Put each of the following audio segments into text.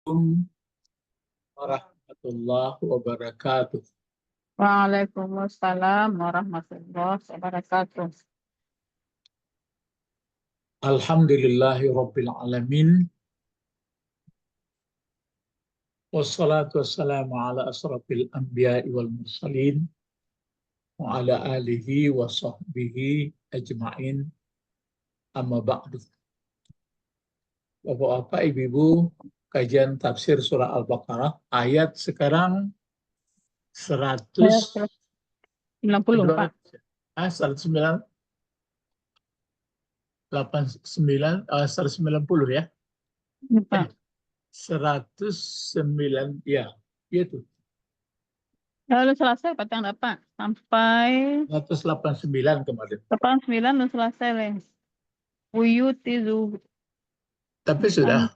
Assalamualaikum warahmatullahi wabarakatuh. Waalaikumsalam warahmatullahi wabarakatuh. Alhamdulillahi rabbil alamin. Wassalatu wassalamu ala asrafil anbiya'i wal mursalin wa ala alihi wa sahbihi ajma'in, amma ba'du. Bapak-bapak, ibu-ibu, kajian tafsir surah Al-Baqarah ayat sekarang 100 94. 109 190 ya. 109 ya, itu. Lalu selesai patang dapat sampai 189 kemarin. 89 dan selesai leh. Buyutizu Tapi sudah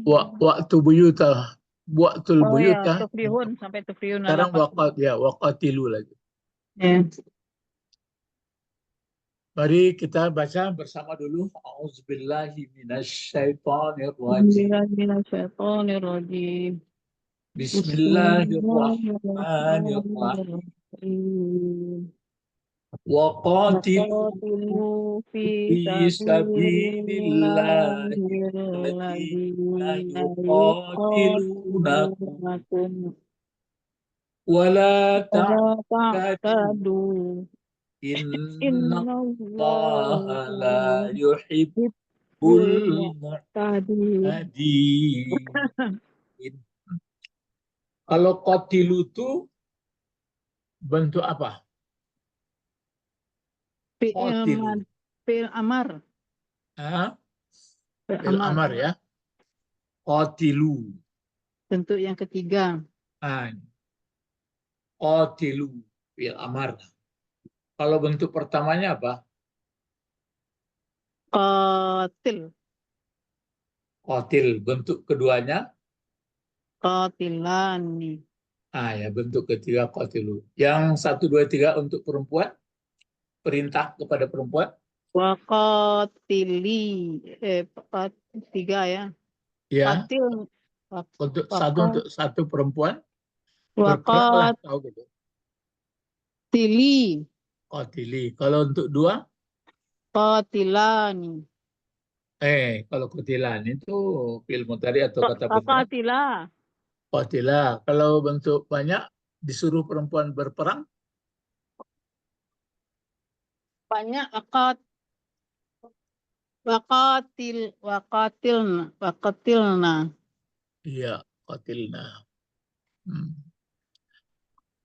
waktu buyuta, waktul Oh ya, buyuta. tufrihun sampai tufrihun Sekarang waqatilu lagi. Ya. Mari kita baca bersama dulu. A'udzubillahi minasyaitonirrajim. Bismillahirrahmanirrahim. Bismillahirrahmanirrahim. Bismillahirrahmanirrahim. Waqatilu Waqatilu fi fi sabilillahi sabilillahi alladziina alladziina yuqatilunakum yuqatilunakum wa la wala ta'tadu. ta'tadu Inna Allaha la innallaha yuhibbul yuhibbul mu'tadin. mu'tadin. Kalau qatilu itu bentuk apa? Qatilu. Fi'il amar. Ah, Fi'il bil amar. amar ya. Qatilu. Bentuk yang ketiga. Ah, qatilu bil amar. Kalau bentuk pertamanya apa? Qatil. Qatil. Bentuk keduanya? Qatilani. Ah ya, bentuk ketiga qatilu. Yang 1, 2, 3 untuk perempuan, perintah kepada perempuan. Waqatili. Tiga ya. Ya, Qatil. untuk Waqat. satu perempuan berperanglah Waqatili. kau gitu. Qatili. Kalau untuk dua, Qatilani. kalau qatilan itu fi'il mudhari atau kata benda. Qatila. Qatila. Kalau bentuk banyak disuruh perempuan berperang. Banyak waqatilna. Iya, qatilna. Hmm.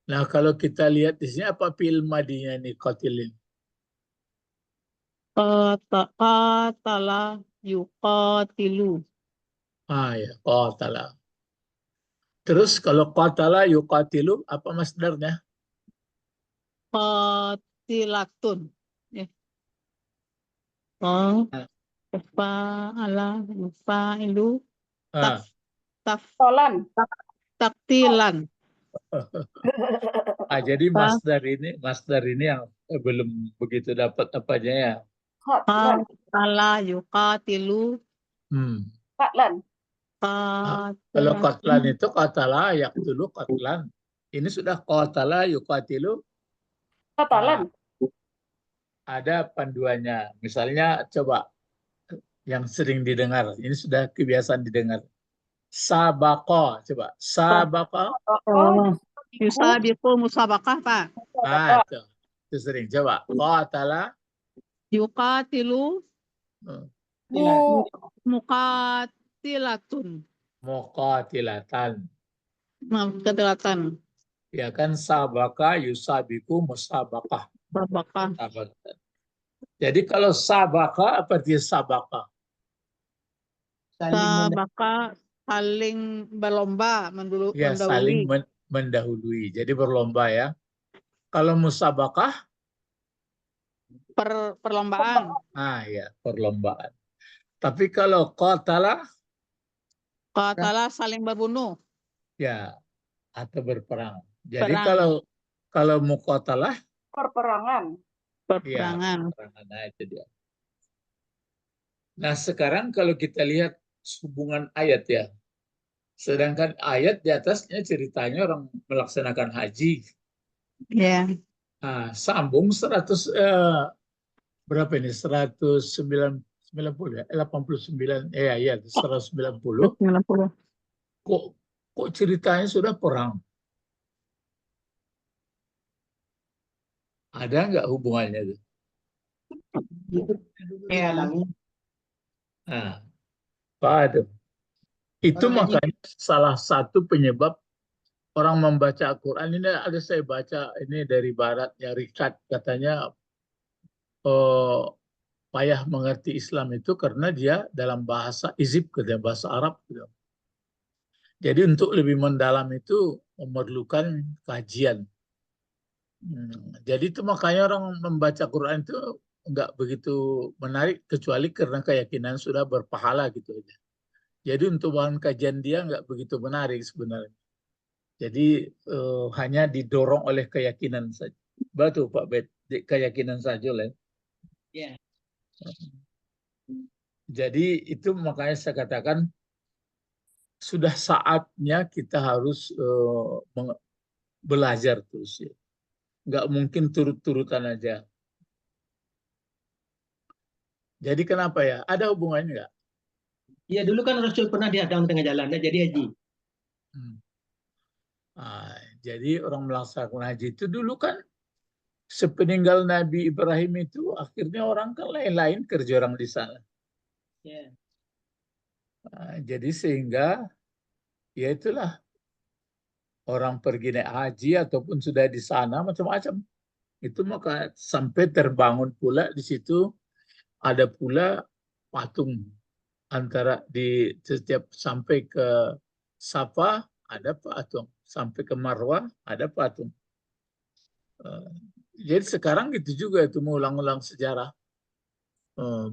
Nah, kalau kita lihat di sini apa fi'il madinya nih qatilin? Qatala yuqatilu. Ah ya, qatala. Terus kalau qatala yuqatilu apa masdarnya? Qatilatun. Ya. Oh, Ah, fa'ala fa'ilu tak ah. Tolan. taktilan. Jadi masdar ini yang belum begitu dapat apanya ya. Hotlan. Qatala yuqatilu. Hmm. Hotlan. Kalau qatlan Qatilatun. itu qatala yaqtulu qatlan. Ini sudah qatala yuqatilu. Tolan. Ada panduannya. Misalnya coba yang sering didengar. Ini sudah kebiasaan didengar. Sabaqah, coba. Sabaqah. Oh, Yusabiqu musabaqah, Pak. Itu sering. Coba. Qatala. Yuqatilu Bu. muqatilatun. Muqatilatan. Muqatilatan. Ya kan sabaqah yusabiqu musabaqah. Musabaqah. Jadi kalau sabaqah apa artinya sabaqah? Sabaqah saling berlomba, Ya, saling mendahului. mendahului. Jadi berlomba ya. Kalau musabaqah? Perlombaan. Ya, perlombaan. Tapi kalau qatala? Qatala saling berbunuh. Ya, atau berperang. Jadi Perang. kalau muqatalah? Perperangan. Perperangan. Ya, perperangan itu dia. Nah, sekarang kalau kita lihat hubungan ayat ya. Sedangkan ayat di atasnya ceritanya orang melaksanakan haji. Ya. Nah, sambung 100 berapa ini? 190 ya? 89 ya 190. 90. Kok ceritanya sudah perang? Ada nggak hubungannya itu? Ya. Nah, Pak Adam. Itu makanya salah satu penyebab orang membaca Al-Quran. Ini ada saya baca ini dari barat ya, Richard katanya payah mengerti Islam itu karena dia dalam bahasa Izib, bahasa Arab gitu. Jadi untuk lebih mendalam itu memerlukan kajian. Jadi itu makanya orang membaca Quran itu nggak begitu menarik kecuali karena keyakinan sudah berpahala gitu aja. Jadi untuk bahan kajian dia nggak begitu menarik sebenarnya. Jadi hanya didorong oleh keyakinan saja. Betul Pak Bet, keyakinan saja lah. Ya. Jadi itu makanya saya katakan sudah saatnya kita harus belajar terus ya. Nggak mungkin turut-turutan aja. Jadi kenapa ya? Ada hubungannya nggak? Ya dulu kan Rasul pernah dihadang tengah jalan, dia jadi haji. Jadi orang melaksanakan haji itu dulu kan sepeninggal Nabi Ibrahim itu akhirnya orang kan lain-lain kerja orang di sana. Ya. Jadi sehingga ya itulah orang pergi naik haji ataupun sudah di sana macam-macam. Itu maka sampai terbangun pula di situ ada pula patung antara di setiap sampai ke Safa ada patung, sampai ke Marwah ada patung. Jadi sekarang gitu juga itu mengulang-ulang sejarah,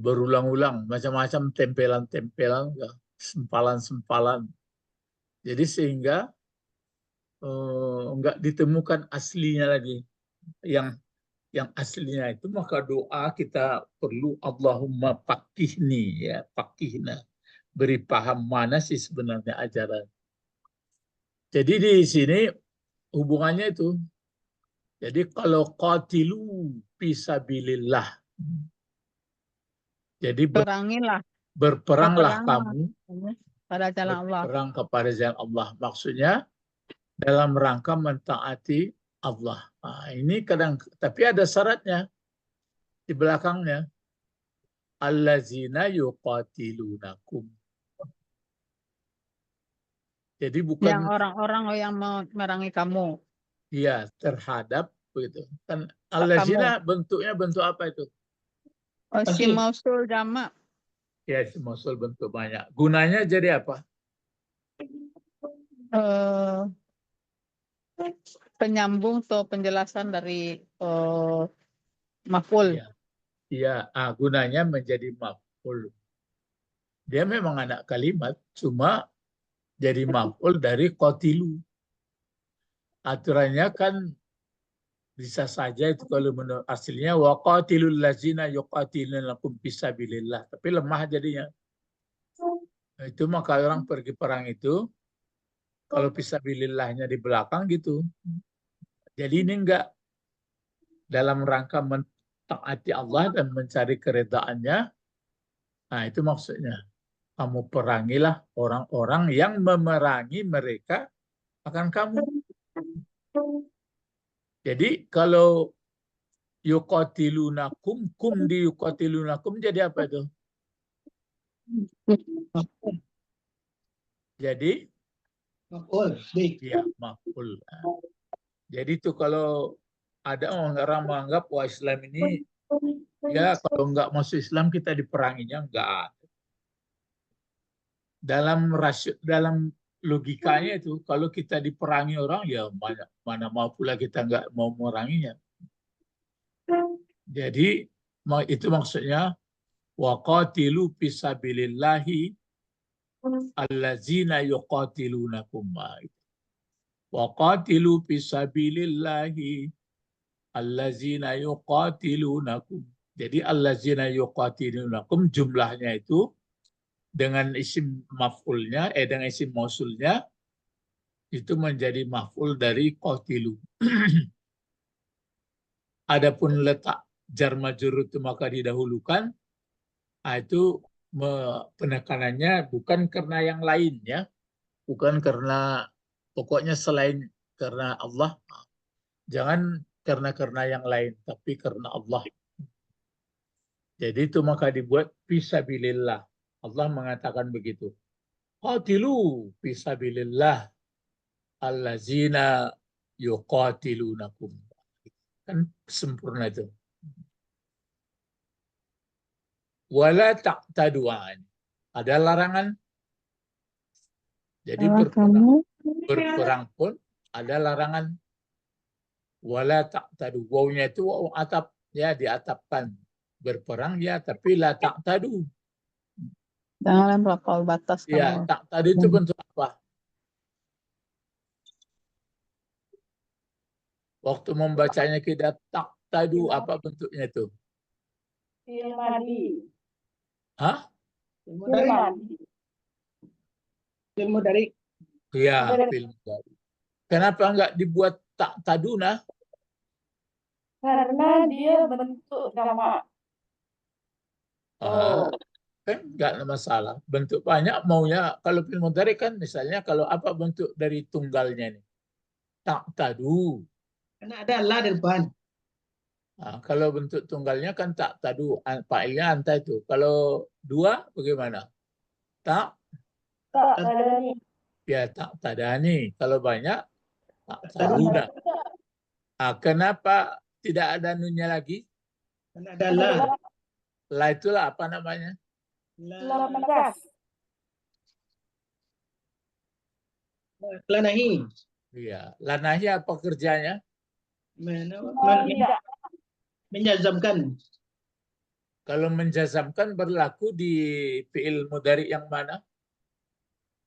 berulang-ulang macam-macam tempelan-tempelan, sempalan-sempalan. Jadi sehingga enggak ditemukan aslinya lagi. Yang aslinya itu maka doa kita perlu Allahumma faqihni ya, faqihna. Beri paham mana sih sebenarnya ajaran. Jadi di sini hubungannya itu. Jadi kalau qatilu fisabilillah. Jadi Perangilah. berperanglah kamu pada jalan Allah. berperang kepada jalan Allah. Maksudnya dalam rangka mentaati Allah. Nah, ini kadang tapi ada syaratnya di belakangnya. Allazina yuqatilunakum. Jadi bukan yang orang-orang yang memerangi kamu. Iya, terhadap begitu. Kan allazina bentuknya bentuk apa itu? Si mausul jamak. Ya, si mausul bentuk banyak. Gunanya jadi apa? Penyambung atau penjelasan dari maf'ul. Iya, gunanya menjadi maf'ul. Dia memang anak kalimat, cuma jadi maf'ul dari qatilu. Aturannya kan bisa saja itu kalau menurut aslinya wa qatilul ladzina yuqatilunakum fisabilillah, tapi lemah jadinya. Itu maka orang pergi perang itu kalau fisabilillahnya di belakang gitu. Jadi ini enggak dalam rangka mentaati Allah dan mencari keredaannya. Nah, itu maksudnya. Kamu perangilah orang-orang yang memerangi mereka akan kamu. Jadi kalau yuqatilunakum, kum di yuqatilunakum jadi apa itu? Jadi maf'ul. ya maf'ul. Jadi itu kalau ada orang menganggap wah Islam ini ya kalau nggak masuk Islam kita diperanginya enggak. Dalam logikanya itu kalau kita diperangi orang ya mana mau pula kita nggak mau memeranginya. Jadi itu maksudnya waqatilu fisabilillahi allazina yuqatilunakum. Waqatilu fisabilillahi allazina yuqatilunakum. Jadi allazina yuqatilunakum jumlahnya itu dengan isim maf'ulnya, dengan isim mausulnya, itu menjadi maf'ul dari qatilu. Adapun letak jar majrur itu maka didahulukan, itu penekanannya bukan karena yang lain ya, bukan karena pokoknya selain karena Allah, jangan karena yang lain, tapi karena Allah. Jadi itu maka dibuat fisabilillah. Allah mengatakan begitu. Qatilu fisabilillah allazina yuqatilunakum. Kan sempurna itu. Wala taqtadu'an. Ada larangan. Jadi berperang pun ada larangan. Wala taqtadu. Wawnya itu waw atap, ya diatapkan. Berperang ya, tapi la taqtadu. Jangan melampaui batas Ya, kamu. taqtadu itu bentuk apa? Waktu membacanya kita taqtadu, apa bentuknya itu? Fi'il madhi. Hah? Ilmu Fi'il dari, madhi. ilmu dari. Ya, film baru. Kenapa enggak dibuat taqtaduna? Karena dia bentuk jamak. Ah, kan enggak ada masalah. Bentuk banyak maunya. Kalau film mudhari kan misalnya kalau apa bentuk dari tunggalnya nih? Taqtadu. Karena ada la di depan. Nah, kalau bentuk tunggalnya kan taqtadu. Fa'ilnya anta itu. Kalau dua bagaimana? Tak, Tak ada nih. ya taqtadani. Kalau banyak taqtaduna. Nah, kenapa tidak ada nunnya lagi? Karena ada la. La itulah apa namanya? La majas. La nahi. Iya. Lanahi apa kerjanya? Tidak. Menjazamkan. Kalau menjazamkan berlaku di fi'il mudhari yang mana?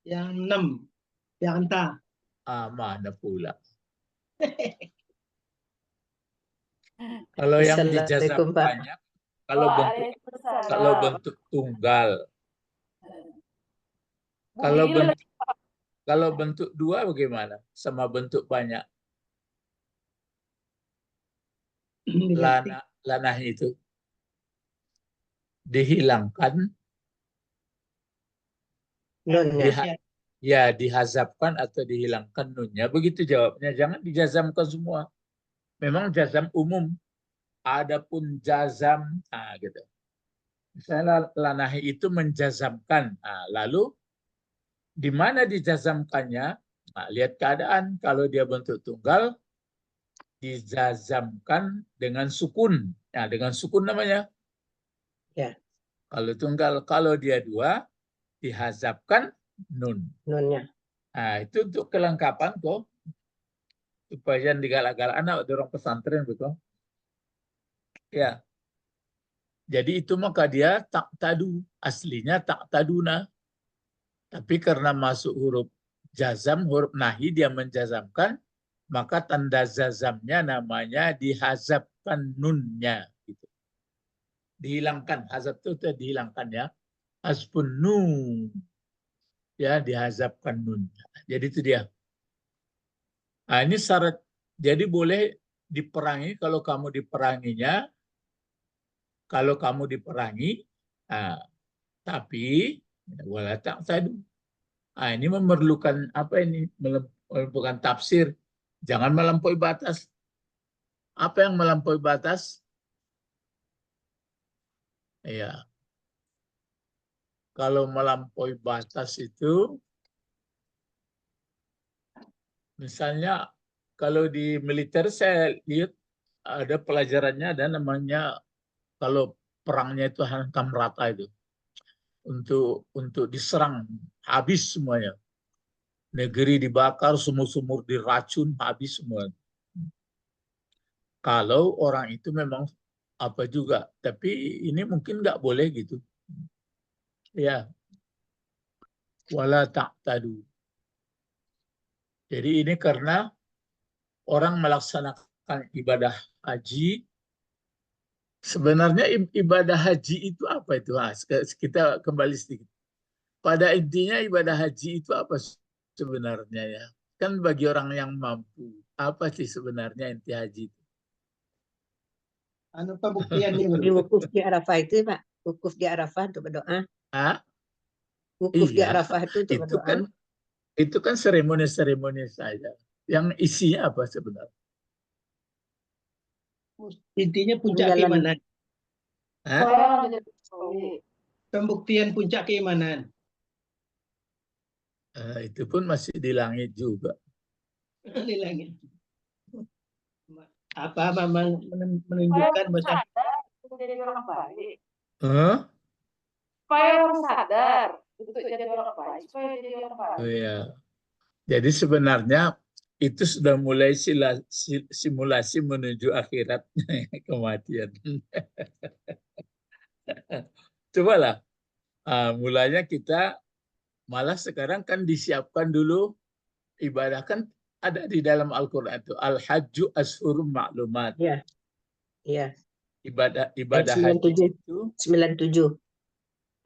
Yang 6. Yang anta. Mana pula. Kalau yang dijazam banyak, kalau bentuk tunggal. Kalau bentuk dua bagaimana? Sama bentuk banyak. Lanah itu dihilangkan, ya dihazabkan atau dihilangkan nunnya. Begitu jawabnya. Jangan dijazamkan semua. Memang jazam umum. Adapun jazam, gitu. Misalnya lanahi itu menjazamkan. Lalu di mana dijazamkannya? Lihat keadaan. Kalau dia bentuk tunggal, dijazamkan dengan sukun. Dengan sukun namanya. Ya. Kalau tunggal, kalau dia dua, dihazabkan nun. Nunnya. Itu untuk kelengkapan kok. Supaya digalak-galak anak orang pesantren betul. Ya. Jadi itu maka dia taqtadu. Aslinya taqtaduna. Tapi karena masuk huruf jazam, huruf nahi dia menjazamkan, maka tanda jazamnya namanya dihazabkan nunnya. Gitu. Dihilangkan. Hazab itu dihilangkan ya. Hasbun nun. Ya, dihazabkan nunnya. Jadi itu dia. Ini syarat. Jadi boleh diperangi kalau kamu diperanginya. Kalau kamu diperangi, tapi wala taqtadu. Ini memerlukan apa ini? Memerlukan tafsir. Jangan melampaui batas. Apa yang melampaui batas? Ya. Kalau melampaui batas itu, misalnya kalau di militer saya lihat ada pelajarannya, ada namanya kalau perangnya itu hantam rata itu. Untuk diserang, habis semuanya. Negeri dibakar, sumur-sumur diracun, habis semua. Kalau orang itu memang apa juga, tapi ini mungkin nggak boleh gitu. Ya, wala taqtadu. Jadi ini karena orang melaksanakan ibadah haji. Sebenarnya ibadah haji itu apa itu? Kita kembali sedikit. pada intinya ibadah haji itu apa sebenarnya ya? Kan bagi orang yang mampu, apa sih sebenarnya inti haji itu? Anu pembuktiannya Di baru. wukuf di Arafah itu, Pak. Wukuf di Arafah untuk berdoa. Ah, Wukuf di iya, Arafah itu untuk itu berdoa. kan seremoni-seremoni saja. Yang isinya apa sebenarnya? Intinya puncak Penjalan. keimanan. Hah? Orang jadi Jokowi. Pembuktian puncak keimanan. Itu pun masih di langit juga. Di langit. Apa memang Supaya menunjukkan orang bahwa sadar untuk jadi orang baik. Hah? Supaya orang sadar untuk jadi orang baik. Supaya jadi orang baik. Oh, iya. Jadi sebenarnya itu sudah mulai simulasi menuju akhirat kematian. Cobalah, mulanya kita malah sekarang kan disiapkan dulu ibadah kan ada di dalam Al-Quran itu Al-Hajju Ashhurum Ma'lumat. Iya. Iya. Ibadah Ayat haji 97. itu 97.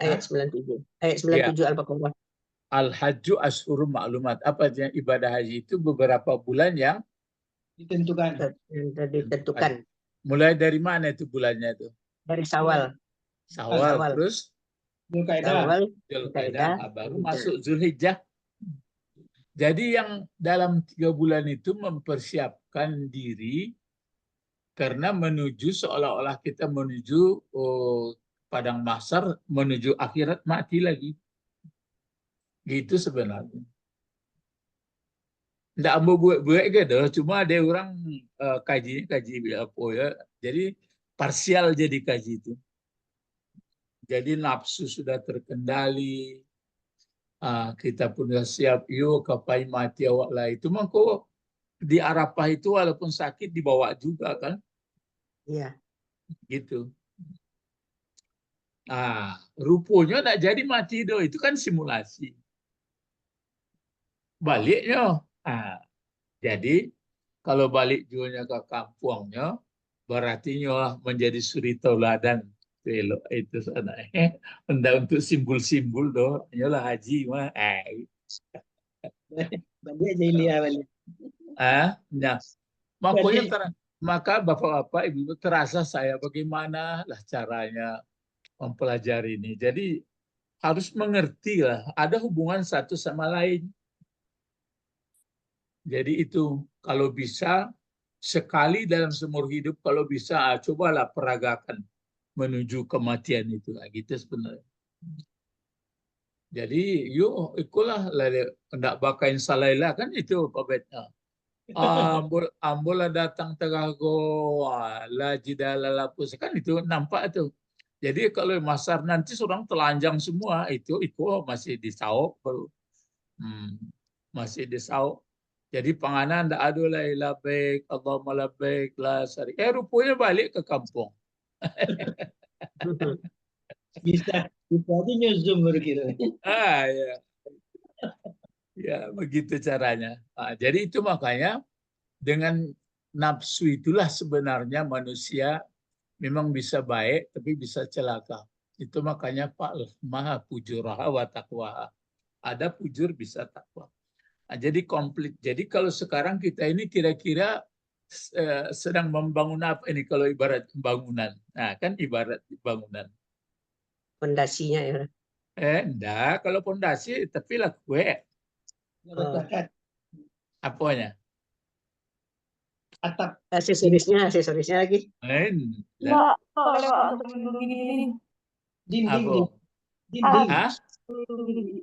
Ayat Hah? 97. Ayat Ya. 97 Al-Baqarah. Al-Hajju Ashhurum Ma'lumat. Apa artinya ibadah haji itu beberapa bulan yang ditentukan. Ditentukan mulai dari mana itu bulannya itu? dari Syawal. Syawal, Syawal. terus Dzulqa'dah. Syawal, Dzulqa'dah, Dzulqa'dah, baru masuk Zulhijjah. Jadi yang dalam 3 bulan itu mempersiapkan diri karena menuju seolah-olah kita menuju padang mahsyar, menuju akhirat mati lagi. Gitu sebenarnya. Nggak mau buat-buat gitu, cuma ada orang kaji apa ya. Jadi parsial jadi kaji itu. Jadi nafsu sudah terkendali, kita pun sudah siap, yuk kapai mati awak lah. Itu mangko di Arafah itu walaupun sakit dibawa juga kan, Iya. gitu. Nah, rupanya tak jadi mati do, itu kan simulasi. Baliknya, jadi kalau balik jualnya ke kampungnya, berarti nyolah menjadi suri tauladan elok itu sana. Hendak untuk simbol-simbol do, nyolah haji mah. Balik jahiliyah balik. Nah, makanya maka bapak-bapak ibu terasa saya bagaimana lah caranya mempelajari ini. Jadi harus mengerti lah, ada hubungan satu sama lain. Jadi itu kalau bisa sekali dalam seumur hidup kalau bisa cobalah peragakan menuju kematian itu gitu sebenarnya. Jadi yuk ikulah hendak bakain salailah kan itu Pak Bet. Ambul datang tegago la jidala lapus kan itu nampak tuh. Jadi kalau masar nanti orang telanjang semua itu masih disauk baru. Masih disauk. Jadi panganan ndak ada lah labbaik Allahumma labbaik la syarika. Rupanya balik ke kampung. Bisa aja nyuzum baru kira. Ya. Ya, begitu caranya. Jadi itu makanya dengan nafsu itulah sebenarnya manusia memang bisa baik tapi bisa celaka. Itu makanya Pak Maha Pujuraha wa taqwa. Ada pujur bisa takwa. Jadi komplit. Jadi kalau sekarang kita ini kira-kira sedang membangun apa ini kalau ibarat bangunan. Nah, kan ibarat bangunan. Fondasinya ya. Enggak, kalau fondasi tapi lah kue. Apanya? Atap. Aksesorisnya lagi. Enggak, lewat untuk melindungi Dinding. Hah?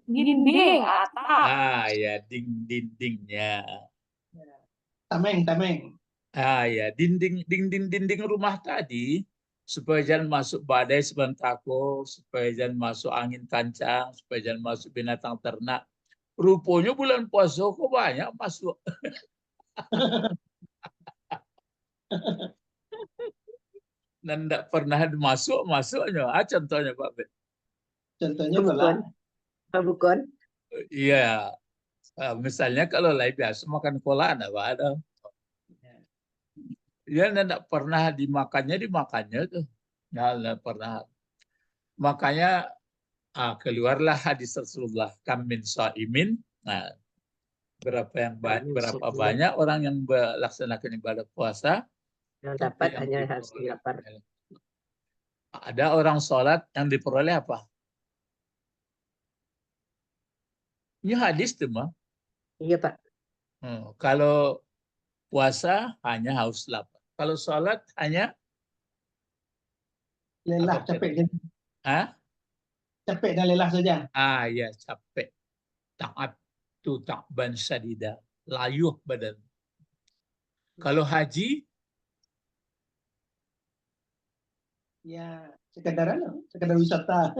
dinding atap. Ya dindingnya. Tameng. Ya dinding rumah tadi supaya jangan masuk badai sebantako, supaya jangan masuk angin kencang, supaya jangan masuk binatang ternak. Rupanya bulan puasa kok banyak masuk. Dan tidak pernah masuknya. Contohnya Pak Bet. Contohnya kalau Bukan. Iya. Misalnya kalau lain biasa makan kola ada. Ya tidak pernah dimakannya tuh. Nggak pernah. Makanya keluarlah hadis Rasulullah, kam min shaimin. Nah, berapa banyak orang yang melaksanakan ibadah puasa, Yang tapi dapat yang hanya harus diperoleh lapar. ada orang sholat yang diperoleh apa? Ini hadis tuh mah. Iya Pak. Kalau puasa hanya haus lapar. Kalau sholat hanya Lelah, apa, capek, capek dan lelah saja. ya capek. Ta'ab tu ta'ban syadida. Layuh badan. Kalau haji, Ya, sekedar wisata.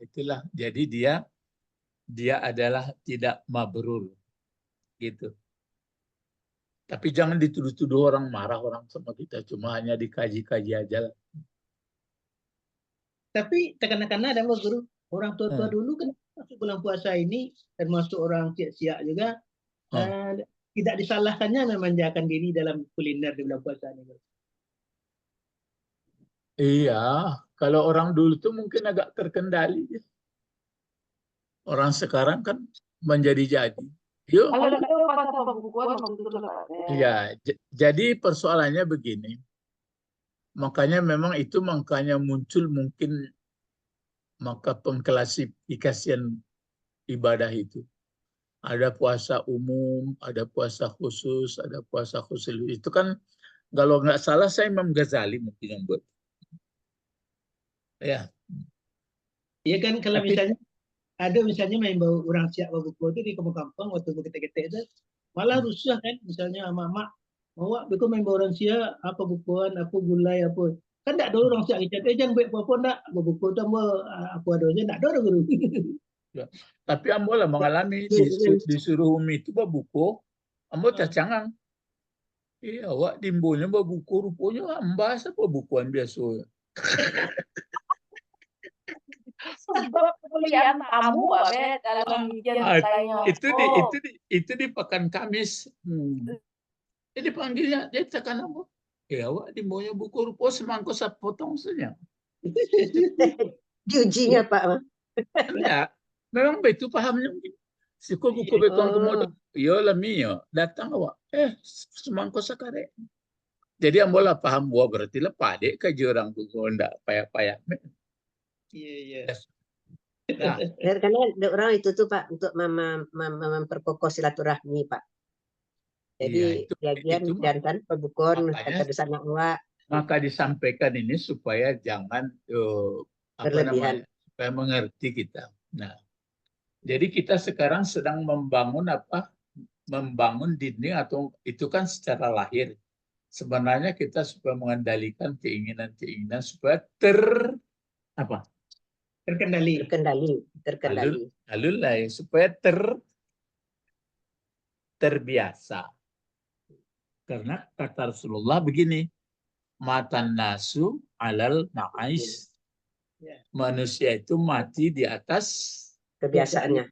itulah. Jadi dia adalah tidak mabrur. Gitu. Tapi jangan dituduh-tuduh orang marah orang sama kita. Cuma hanya dikaji-kaji aja lah. Tapi kadang-kadang ada guru, orang tua dulu kan masuk bulan puasa ini, termasuk orang siak-siak juga, tidak disalahkannya memanjakan diri dalam kuliner di bulan puasa ini. Iya, kalau orang dulu tuh mungkin agak terkendali. Orang sekarang kan menjadi-jadi. Yuk. Kalau itu pas pembukuan betul Iya, jadi persoalannya begini. Makanya memang itu makanya muncul mungkin maka pengklasifikasian ibadah itu. Ada puasa umum, ada puasa khusus, ada puasa khusus. Itu kan kalau nggak salah saya Imam Ghazali mungkin yang buat. Ya. Iya kan kalau Tapi, misalnya main bau orang siak buku itu di kampung-kampung waktu ketek-ketek itu malah rusuh kan, misalnya mak mau beku main bau orang siak apa bukuan apa gulai apa kan tak ada orang siak kita jangan buat apa-apa nak buku tambah aku ada aja tak ada guru. ya. Tapi ambo lah mengalami disuruh umi itu buku, ambo tercangang. Iya, awak dimbonya buku rupanya ambas apa bukuan biasa. sebab pembelian tamu dalam Itu di Pekan Kamis. Jadi panggilnya dia tekan apa? Ya awak dimbonya buku rupa semangkuk sepotong saja. Diujinya Pak. Ya, memang begitu pahamnya. Siku buku bekong komodo. Yo lah mio, datang awak. Semangkuk sekare. Jadi ambola paham gua berarti lah pade ke orang buku ndak payak-payak. Iya. Nah, Karena ada orang itu tuh Pak untuk memperkokoh silaturahmi Pak. Jadi itu dan pembukuan kata bersama awak. Maka disampaikan ini supaya jangan Berlebihan. supaya mengerti kita. Nah, jadi kita sekarang sedang membangun membangun dinding atau itu kan secara lahir. Sebenarnya kita supaya mengendalikan keinginan-keinginan supaya terkendali. Lalu lah ya, supaya terbiasa. Karena kata Rasulullah begini, matan nasu alal ma'ais. Manusia itu mati di atas Kebiasaannya.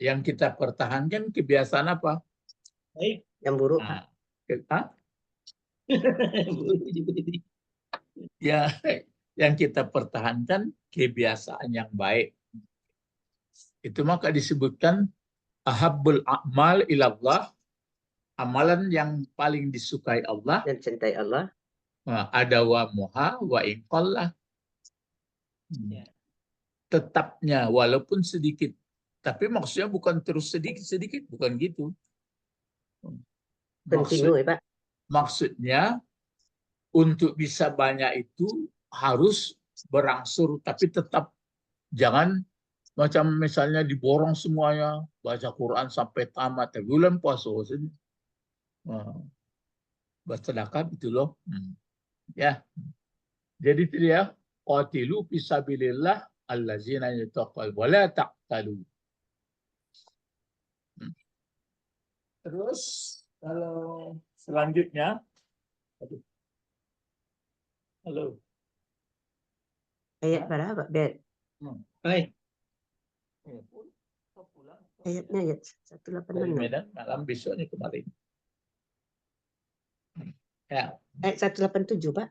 Yang kita pertahankan kebiasaan apa? Baik. Yang buruk. Yang kita pertahankan kebiasaan yang baik. Itu maka disebutkan ahabbul a'mal ilallah, amalan yang paling disukai Allah dan cintai Allah. Ada wa muha wa inqallah. Tetapnya walaupun sedikit. Tapi maksudnya bukan terus sedikit-sedikit, bukan gitu. Maksudnya untuk bisa banyak itu harus berangsur, tapi tetap jangan macam misalnya diborong semuanya, baca Quran sampai tamat, bulan puasa saja. Bersedekah itu loh. Ya. Jadi itu dia, qatilu fisabilillah allazina yattaqun wa la taqtalu. Terus kalau selanjutnya halo. Ayat berapa, Bet? Baik. Ayatnya ayat 186. Medan malam besoknya kemarin. Ya. Ayat 187, Pak.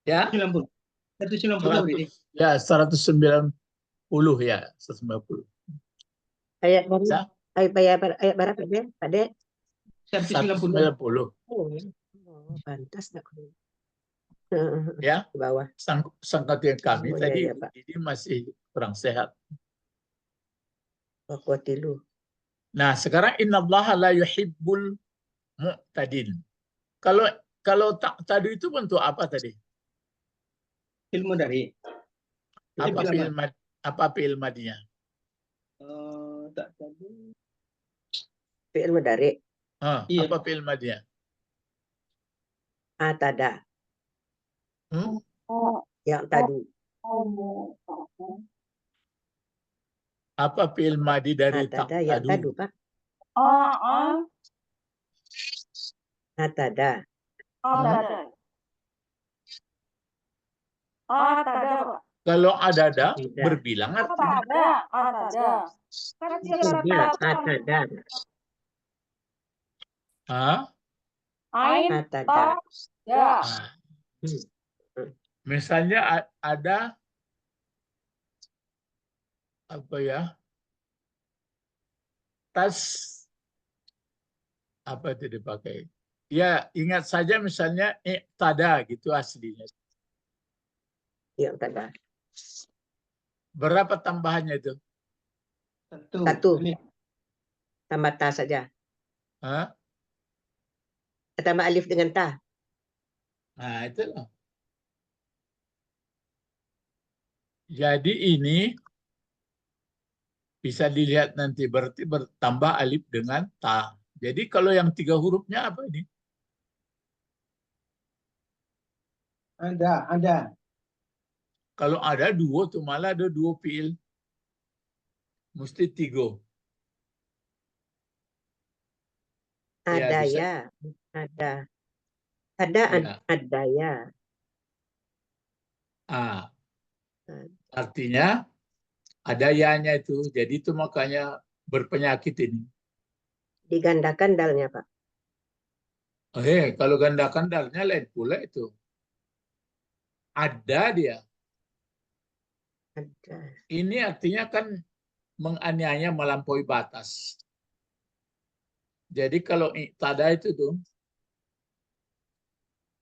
Ya. 190 berarti. Ya, 190 ya, 190. Ayat baru. Ya, Ayat berapa dia? Pak De? Sampai 90. 190. Oh, pantas nak. Ya, Di bawah. sangkatan kami Oh, iya, tadi iya, Pak. ini masih kurang sehat. Waqatilu. Nah, sekarang innallaha la yuhibbul mu'tadin. Kalau tadi itu bentuk apa tadi? Ilmu dari. Apa Itu fi'il madinya? Tak tahu. Fi'il mudhari. Iya. Apa fi'il madinya? Atada. Hmm? Yang tadi. Apa fi'il madi dari Atada yang tadi, taqtadu? Pak. Oh, Atada. tada. Oh, tada, Pak. Kalau adada Tidak. berbilang Oh, artinya. tada. Oh, tada. Kan dia kata Tidak. apa? Atada. Hah? Ain, Atada. ta, da. Nah, Hmm. misalnya ada apa ya? Tas apa itu dipakai? Ya, ingat saja misalnya tada gitu aslinya. Yang tada. Berapa tambahannya itu? Satu. Ini. Tambah ta saja. Hah? Tambah alif dengan ta. Nah, itulah. Jadi ini bisa dilihat nanti berarti bertambah alif dengan ta. Jadi kalau yang 3 hurufnya apa ini? Ada. Kalau ada 2 tuh malah ada 2 fiil. Mesti 3. Ya, Ada bisa. ya. Ada. Ada. Ya. Ada ya. Artinya ada ya-nya itu. Jadi itu makanya berpenyakit ini. Digandakan dalnya, Pak. Kalau gandakan dalnya lain pula itu. Ada dia. Ada. Ini artinya kan menganiaya melampaui batas. Jadi kalau tada itu tuh.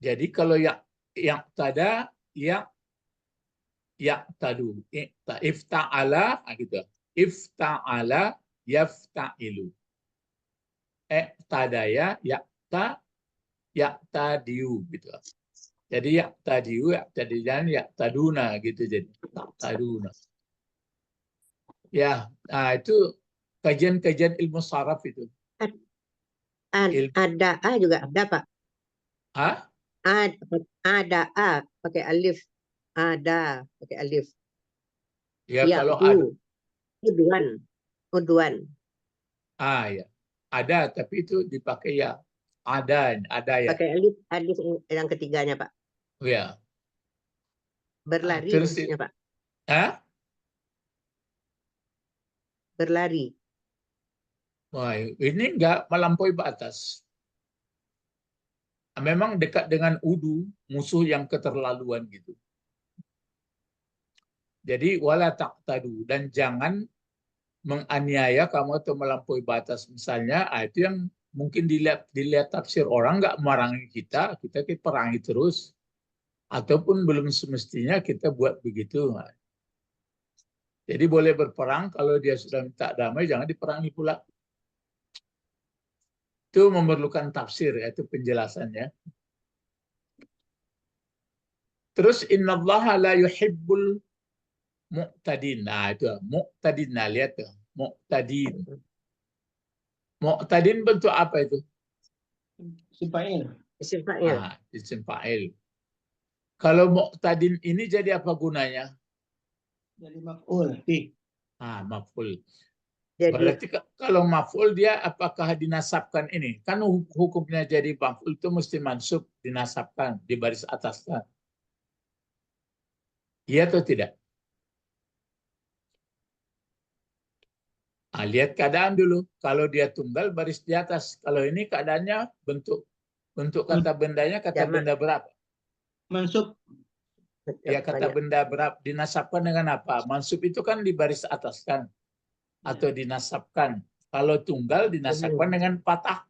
Jadi kalau yang tada ya tadu. Ifta'ala gitu. Ifta'ala yafta'ilu. Tadaya ya'tadiu gitu. Jadi ya'tadiu, ya'tadidan, ya'taduna gitu jadi. Taduna. Ya, nah itu kajian-kajian ilmu saraf itu. Ada A juga ada, Pak. Hah? Ada A pakai alif. Ada pakai alif. Ya kalau ada. Uduan. Ya. Ada tapi itu dipakai ya. Ada ya. Pakai alif yang ketiganya, Pak. Ya. Berlari Terus maksudnya, Pak. Hah? Berlari. Wah, ini enggak melampaui batas. Memang dekat dengan udu, musuh yang keterlaluan gitu. Jadi wala taqtadu, dan jangan menganiaya kamu atau melampaui batas. Misalnya, itu yang mungkin dilihat tafsir orang nggak merangi kita perangi terus. Ataupun belum semestinya kita buat begitu. Jadi boleh berperang, kalau dia sudah minta damai, jangan diperangi pula. Itu memerlukan tafsir, yaitu penjelasannya. Terus innallaha la yuhibbul mu'tadin. Nah, itu mu'tadin. Nah, lihat tuh. Mu'tadin. Mu'tadin bentuk apa itu? Isim fa'il. Isim fa'il. Isim fa'il. Kalau mu'tadin ini jadi apa gunanya? Jadi maf'ul. Maf'ul. Jadi Berarti kalau maf'ul dia apakah dinasabkan ini? Kan hukumnya jadi maf'ul itu mesti mansub, dinasabkan, di baris atasnya. Iya atau tidak? Lihat keadaan dulu. Kalau dia tunggal baris di atas. Kalau ini keadaannya bentuk kata bendanya kata Jamak. benda berapa? Mansub. Ya kata banyak. benda dinasabkan dengan apa? Mansub itu kan di baris atas kan atau dinasabkan. Kalau tunggal dinasabkan dengan patah.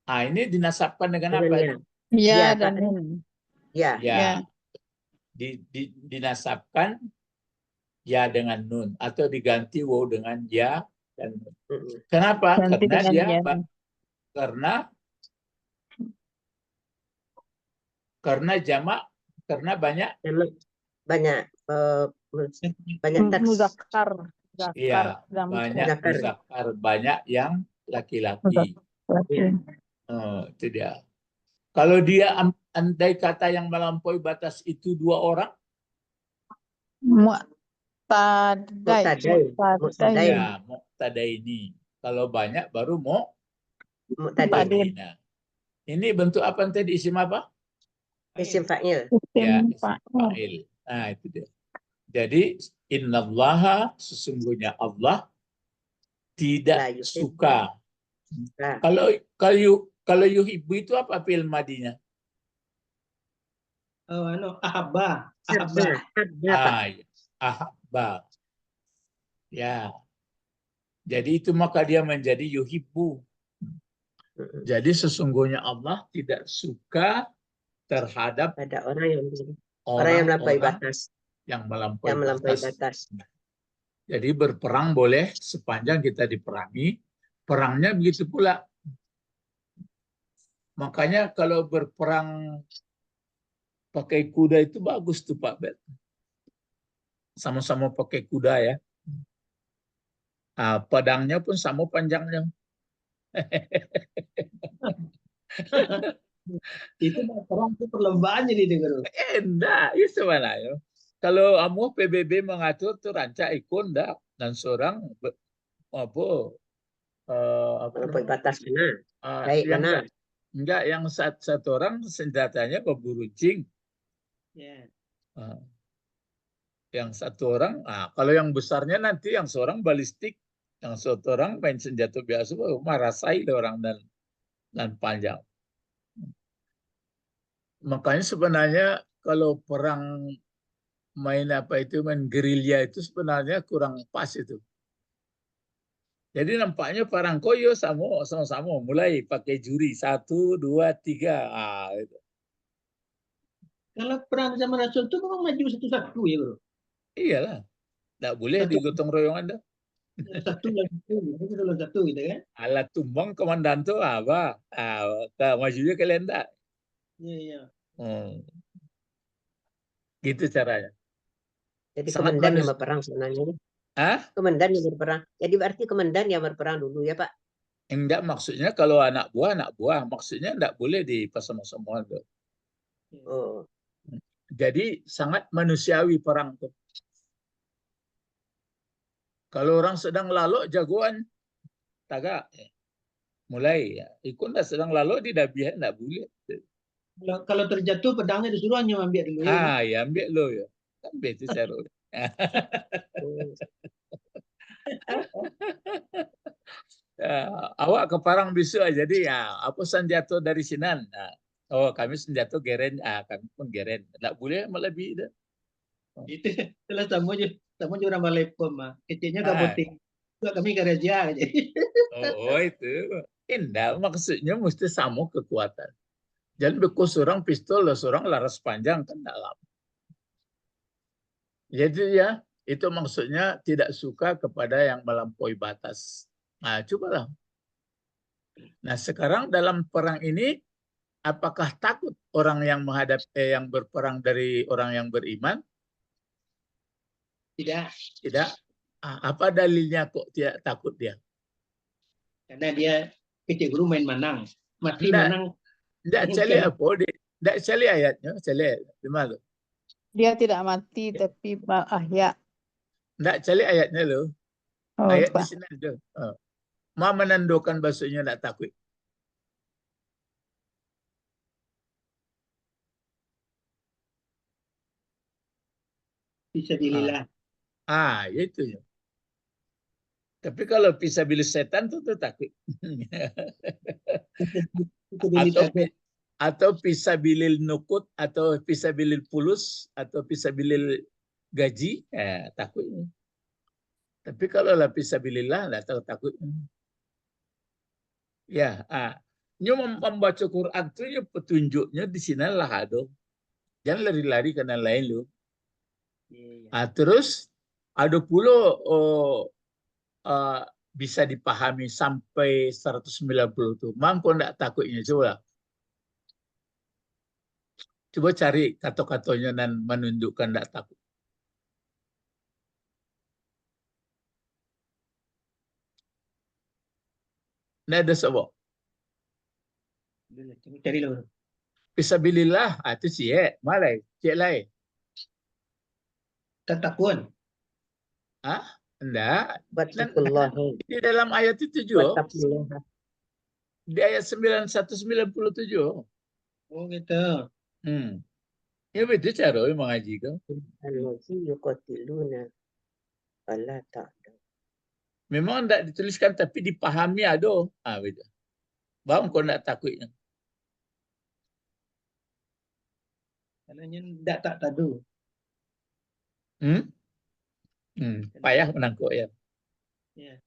Ah ini dinasabkan dengan apa? Dengan Ya Ya, dan Pak. nun. Ya, Ya, Ya. dinasabkan ya dengan nun atau diganti waw dengan ya dan nun. mm-mm. Kenapa? Ganti Karena dengan dia ya. karena jamak karena banyak Memang banyak banyak teks. Muzakkar. ya Muzakkar. banyak Muzakkar. muzakkar, banyak yang laki-laki. Itu dia. Kalau dia andai kata yang melampaui batas itu 2 orang, Mu'tadai. Mu'tadai. Mu'tadai. ya muqtadaini. Kalau banyak baru Mu'tadin. muqtadina. Ini bentuk apa tadi, isim apa? Isim fa'il. Ya, Isim isim fa'il. fa'il. Nah, itu dia. Jadi innallaha, sesungguhnya Allah La tidak yuhibbu. suka. Nah, Kalau yuhibbu itu apa fi'il madinya? Ahabba. habba. Habba, Pak. Ya. Ahabba. Ya. Jadi itu maka dia menjadi yuhibbu. Mm-mm. Jadi sesungguhnya Allah tidak suka terhadap Ada orang yang melampaui orang-orang batas. yang melampaui Yang melampaui batas. batas. Jadi berperang boleh sepanjang kita diperangi. Perangnya begitu pula. Makanya kalau berperang pakai kuda itu bagus tuh Pak Bet. Sama-sama pakai kuda ya. Pedangnya pun sama panjangnya. Itu orang itu perlombaan jadi dengar. Enggak, itu mana ya. Kalau kamu PBB mengatur tuh rancak ikut enggak dan seorang apa Melampaui batas mana? Baik yang mana? enggak yang satu orang senjatanya beruncing. Ya. Yang satu orang, kalau yang besarnya nanti yang seorang balistik, yang satu orang main senjata biasa, marasai orang dan panjang. Makanya sebenarnya kalau perang main gerilya itu sebenarnya kurang pas itu. Jadi nampaknya perang koyo sama-sama mulai pakai juri 1, 2, 3. Itu. Kalau perang zaman Rasul itu memang maju satu-satu ya bro. Iyalah, nggak boleh Satu, digotong royong Anda. satu gitu kan? Alat tumbang komandan tuh apa? Majunya kalian enggak. Iya. Gitu caranya. Jadi Sangat komandan yang berperang sebenarnya. Komandan yang berperang. Jadi berarti komandan yang berperang dulu ya Pak? Enggak, maksudnya kalau anak buah. Maksudnya enggak boleh dipasang semua. Oh. Jadi sangat manusiawi perang tuh. Kalau orang sedang lalu jagoan, tagak. Mulai ya. Ikut dah sedang lalu di dabiah enggak boleh. Kalau terjatuh pedangnya disuruh hanya ambil dulu ya. Ya ambil lo ya. Kan betul cara. Awak ke parang bisu aja jadi ya apa senjata dari sinan. Kami senjata geren, kami pun geren. Enggak boleh melebihi dah. Itu itulah sama aja orang Malaysia mah. Kecilnya kaboting. Juga kami gereja aja. Itu. Indah maksudnya mesti sama kekuatan. Jadi beku seorang pistol, seorang laras panjang kan dalam. Jadi ya itu maksudnya tidak suka kepada yang melampaui batas. Nah, cobalah. Nah, sekarang dalam perang ini apakah takut orang yang yang berperang dari orang yang beriman? Tidak. Tidak. Apa dalilnya kok tidak takut dia? Karena dia kecil guru main manang. Mati Nggak, manang. Tidak cari apa? Tidak cari ayatnya. Cari di mana? Dia tidak mati tapi ahya. Tidak cari ayatnya loh. Oh, Ayat di Pak. sini ada. Ma menandakan bahasanya tidak takut. Fisabilillah. Itu ya. Tapi kalau fisabilis setan tuh takut. atau fisabilil nukut atau fisabilil fulus atau fisabilil gaji, takutnya. Tapi kalau lah fisabilillah lah takutnya. Ya, membaca Quran itu ya petunjuknya di sini lah ada. Jangan lari-lari karena lain lu. Terus ada pula bisa dipahami sampai 190 tuh. Mangko ndak takutnya coba. Coba cari kata-katanya dan menunjukkan ndak takut. Ndak ada sebab. Cari dulu. Fisabilillah, itu sih malai, cek lain. Tatakun. Enggak. Wattaqullah. Di dalam ayat itu juga, Wattaqullah. di ayat 9197. Oh gitu. Ya betul cara mengaji kan. Allazi yuqatiluna fala ta'lam. Memang tidak dituliskan tapi dipahami ada. Betul. Bang kau nak takutnya. Karena tak tadu. Payah menangkuk ya. Yang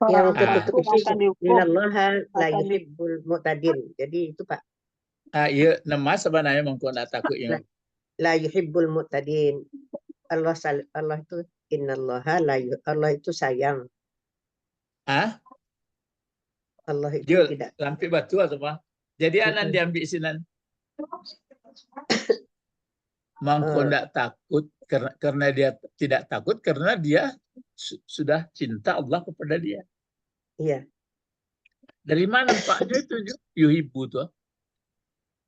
Orang ketutup takut akan dihukum. Innallaha la Akan di- yuhibbul mu'tadin. Jadi itu Pak, Ya, nama sebenarnya memang kau nak takutnya. la yuhibbul mu'tadin. Allah itu innallaha Allah itu sayang. Allah itu Dia tidak lampi batu atau apa? Jadi anan diambil sinan. Mangko tidak takut karena dia tidak takut karena dia sudah cinta Allah kepada dia. iya. Dari mana nampaknya itu yuhibbu tuh?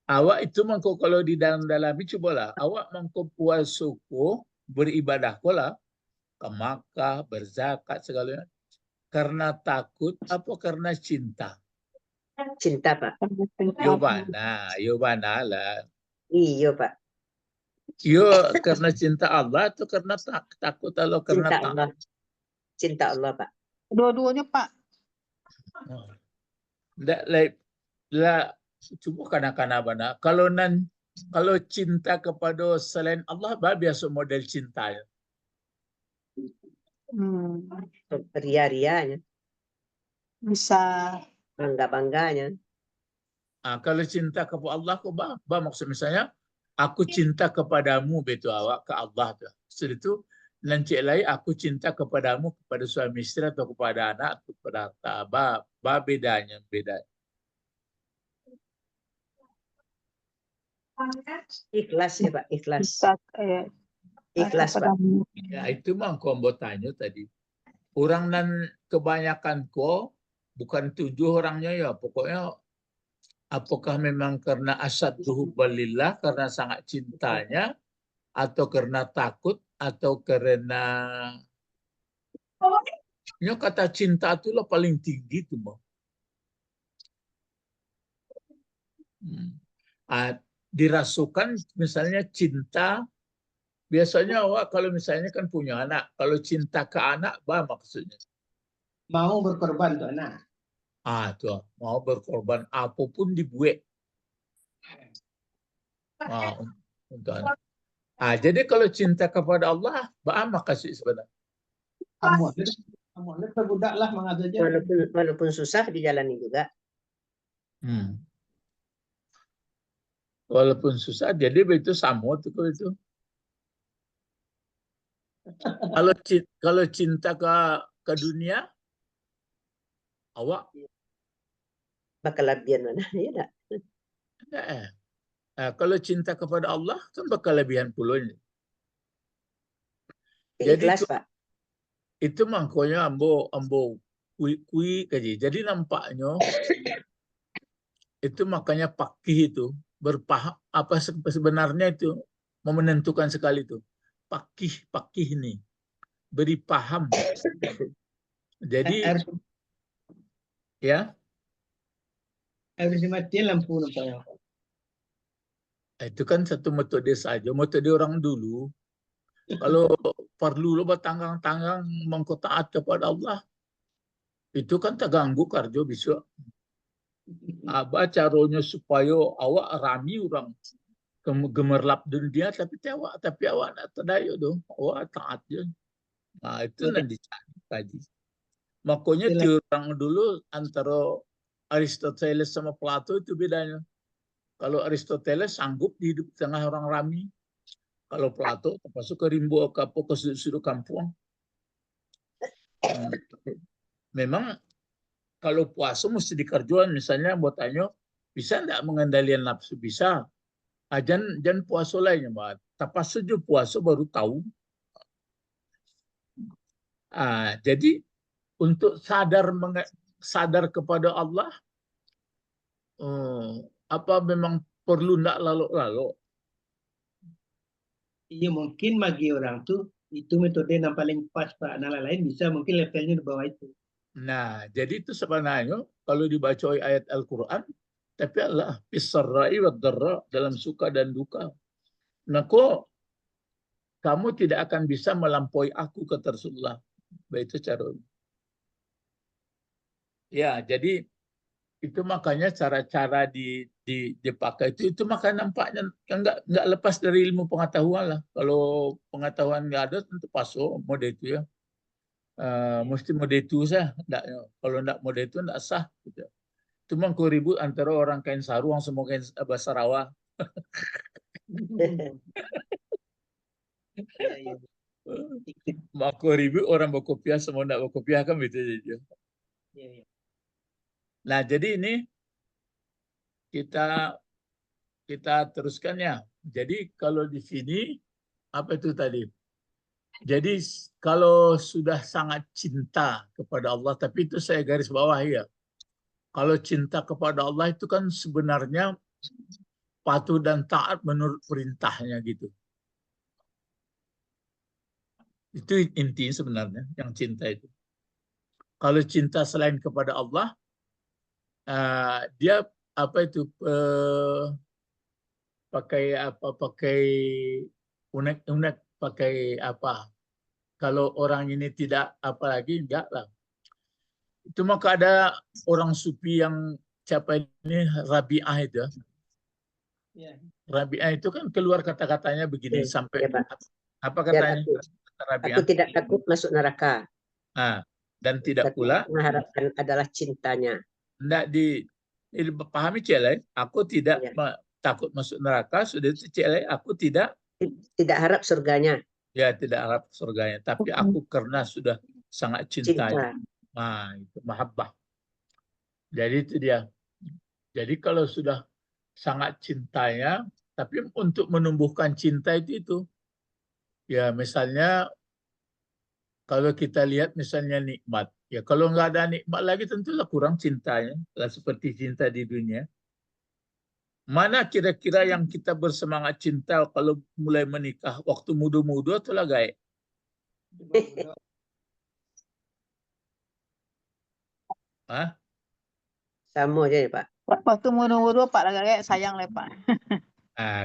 Awak itu mangko kalau di dalam cobalah. Awak mangko puasuku beribadah kola ke Makkah, berzakat segalanya. Karena takut apa karena cinta? Cinta Pak. Yobana lah. Iya Pak. Yo karena cinta Allah atau karena takut Allah karena Cinta Allah. Cinta Allah Pak. Dua-duanya, Pak. Ndak lah cuma kanak-kanak bana. Kalau cinta kepada selain Allah, biasa model cintanya. Ria-rianya. Bisa. Bangga-bangganya. Kalau cinta kepada Allah, maksud misalnya, aku cinta kepadamu, betul awak ke Allah tu. Setelah itu, nanti lain aku cinta kepadamu, kepada suami istri atau kepada anak, kepada harta. Bedanya. Ikhlas ya Pak, ikhlas. Bisa. Ikhlas Pak. Ya, itu mah kau tanya tadi. Orang nan kebanyakan kau, bukan 7 orangnya ya, pokoknya apakah memang karena asyaddu hubbalillah, karena sangat cintanya, atau karena takut, atau karena kata cinta itulah paling tinggi tuh mah. Dirasukan misalnya cinta, biasanya awak kalau misalnya kan punya anak, kalau cinta ke anak, apa maksudnya? Mau berkorban tuh anak. Tuh, mau berkorban apapun dibuat. Untuk anak. Jadi kalau cinta kepada Allah, apa makasih sebenarnya? Kamu terbudaklah mengajarnya. Walaupun susah dijalani juga. Walaupun susah, jadi itu sama tuh itu. Kalau cinta ke dunia, awak bakal lebihan mana ya enggak? Kalau cinta kepada Allah kan bakal lebihan puluhnya. Ikhlas Pak. Itu makanya ambo kui kaji. Jadi nampaknya itu makanya pakih itu berpaham apa sebenarnya itu mau menentukan sekali itu. Pakih nih beri paham. Jadi ya harus dimatiin lampu nampaknya. Itu kan satu metode saja, metode orang dulu. Kalau perlu lo bertanggang-tanggang mengkotaat kepada Allah, itu kan terganggu karjo bisa. Apa caranya supaya awak rami orang gemerlap dunia tapi awak nak terdayu dong. Awak taat je. Nah, itu Betul. nanti dicari kaji. Makanya Betul. tiurang dulu antara Aristoteles sama Plato itu bedanya. Kalau Aristoteles sanggup hidup di tengah orang rami. Kalau Plato termasuk ke rimbu ke sudut-sudut kampung. Memang kalau puasa mesti dikerjakan. Misalnya buat tanya, bisa enggak mengendalikan nafsu? Bisa. Jangan puasa lainnya, Mbak. Tapi saja puasa baru tahu. Jadi untuk sadar kepada Allah, apa memang perlu enggak lalu-lalu? Iya mungkin bagi orang tuh itu metode yang paling pas Pak. Nah lain bisa mungkin levelnya di bawah itu. Nah, jadi itu sebenarnya kalau dibaca ayat Al-Quran, tapi Allah fisarra'i wa dharra, dalam suka dan duka. Nah, kok kamu tidak akan bisa melampaui aku, kata Rasulullah. Itu cara. Ya, jadi itu makanya cara-cara dipakai itu makanya nampaknya nggak lepas dari ilmu pengetahuan lah. Kalau pengetahuan nggak ada tentu paso mode itu ya. Mesti mode itu sah. Kalau nggak mode itu nggak sah. Gitu. Cuma kau ribut antara orang kain sarung sama kain bahasa rawa. Iya. Maka ribut orang berkopiah sama nggak berkopiah kan gitu aja. Iya. Nah jadi ini kita teruskan ya. Jadi kalau di sini apa itu tadi? Jadi kalau sudah sangat cinta kepada Allah, tapi itu saya garis bawah ya. Kalau cinta kepada Allah itu kan sebenarnya patuh dan taat menurut perintahnya gitu. Itu inti sebenarnya yang cinta itu. Kalau cinta selain kepada Allah, dia apa itu pakai unek pakai apa? Kalau orang ini tidak apalagi enggak lah. Itu maka ada orang sufi yang siapa ini Rabi'ah itu. Iya. Rabi'ah itu kan keluar kata-katanya begini sampai Ya, Pak. apa Dan katanya? aku Rabi'ah. tidak takut masuk neraka, Dan tidak tapi pula mengharapkan adalah cintanya. tidak dipahami Cile. Aku tidak Ya. takut masuk neraka. Sudah itu Cile. Aku tidak Harap surganya. tidak harap surganya. Tapi aku karena sudah sangat cintanya. Cinta. Itu mahabbah. Jadi itu dia. Jadi kalau sudah sangat cintanya, tapi untuk menumbuhkan cinta itu ya misalnya kalau kita lihat misalnya nikmat, ya kalau nggak ada nikmat lagi tentulah kurang cintanya, lah seperti cinta di dunia. Mana kira-kira yang kita bersemangat cinta kalau mulai menikah waktu muda-muda itulah gaib. Sama aja ya, Pak. Waktu muda-muda Pak lagi kayak sayang le Pak.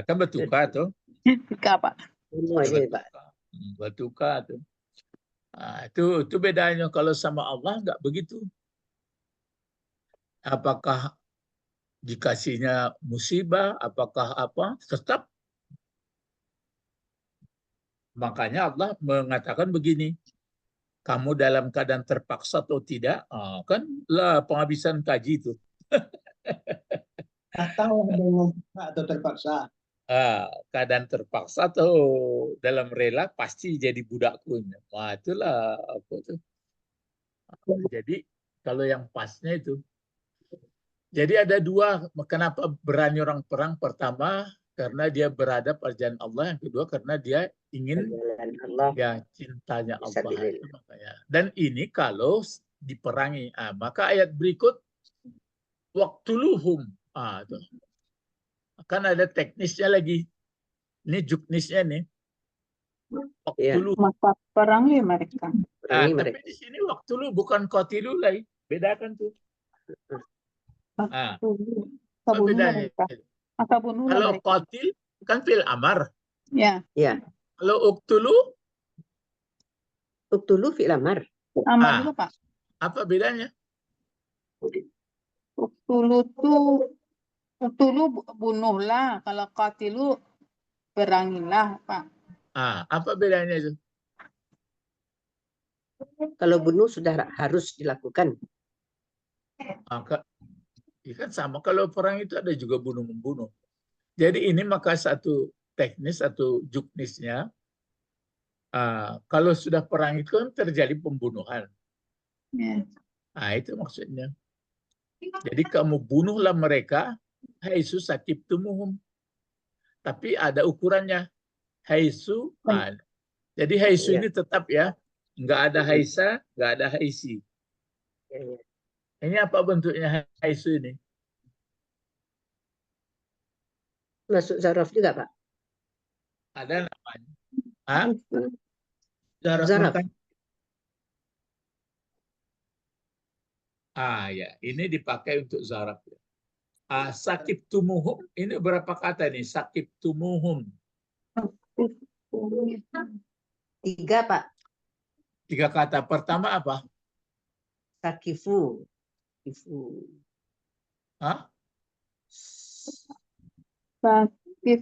Kan bertukar tuh. Tika Pak. Sama aja ya, Pak. Bertukar tuh. Itu bedanya kalau sama Allah nggak begitu. Apakah dikasihnya musibah, apakah apa, tetap. Makanya Allah mengatakan begini, kamu dalam keadaan terpaksa atau tidak, kan lah penghabisan kaji itu. Atau dengan atau terpaksa. Keadaan terpaksa atau dalam rela pasti jadi budakku. Itulah apa tuh. Jadi kalau yang pasnya itu. Jadi ada dua, kenapa berani orang perang? Pertama, karena dia berada pada jalan Allah. Yang kedua, karena dia ingin Allah. ya cintanya Allah. Dan ini kalau diperangi. Maka ayat berikut, waktuluhum. Kan ada teknisnya lagi. Ini juknisnya nih. Waktuluhum. Maka perangi mereka. Tapi di sini waktulu bukan qatilu lagi. Bedakan tuh. Apa bedanya? Kalau qatil kan fil amar. Ya. Kalau uktulu? Uktulu fil amar. Amar juga Pak. Apa bedanya? Uktulu bunuhlah, kalau qatilu perangilah, Pak. Apa bedanya itu? Kalau bunuh sudah harus dilakukan. Ya kan sama, kalau perang itu ada juga bunuh-membunuh. Jadi ini maka satu teknis atau juknisnya, kalau sudah perang itu kan terjadi pembunuhan. Ya. Itu maksudnya. Jadi kamu bunuhlah mereka, haitsu sakibtumuhum. Tapi ada ukurannya. Haitsu. Jadi haitsu ini tetap ya. Nggak ada haisa, nggak ada haisi. Ya. Ini apa bentuknya haitsu ini? Masuk zaraf juga, Pak. Ada namanya. Zaraf. makan. Ya, ini dipakai untuk zaraf. Sakibtumuhum, ini berapa kata nih? Sakibtumuhum. 3, Pak. 3 kata. Pertama apa? Sakifu.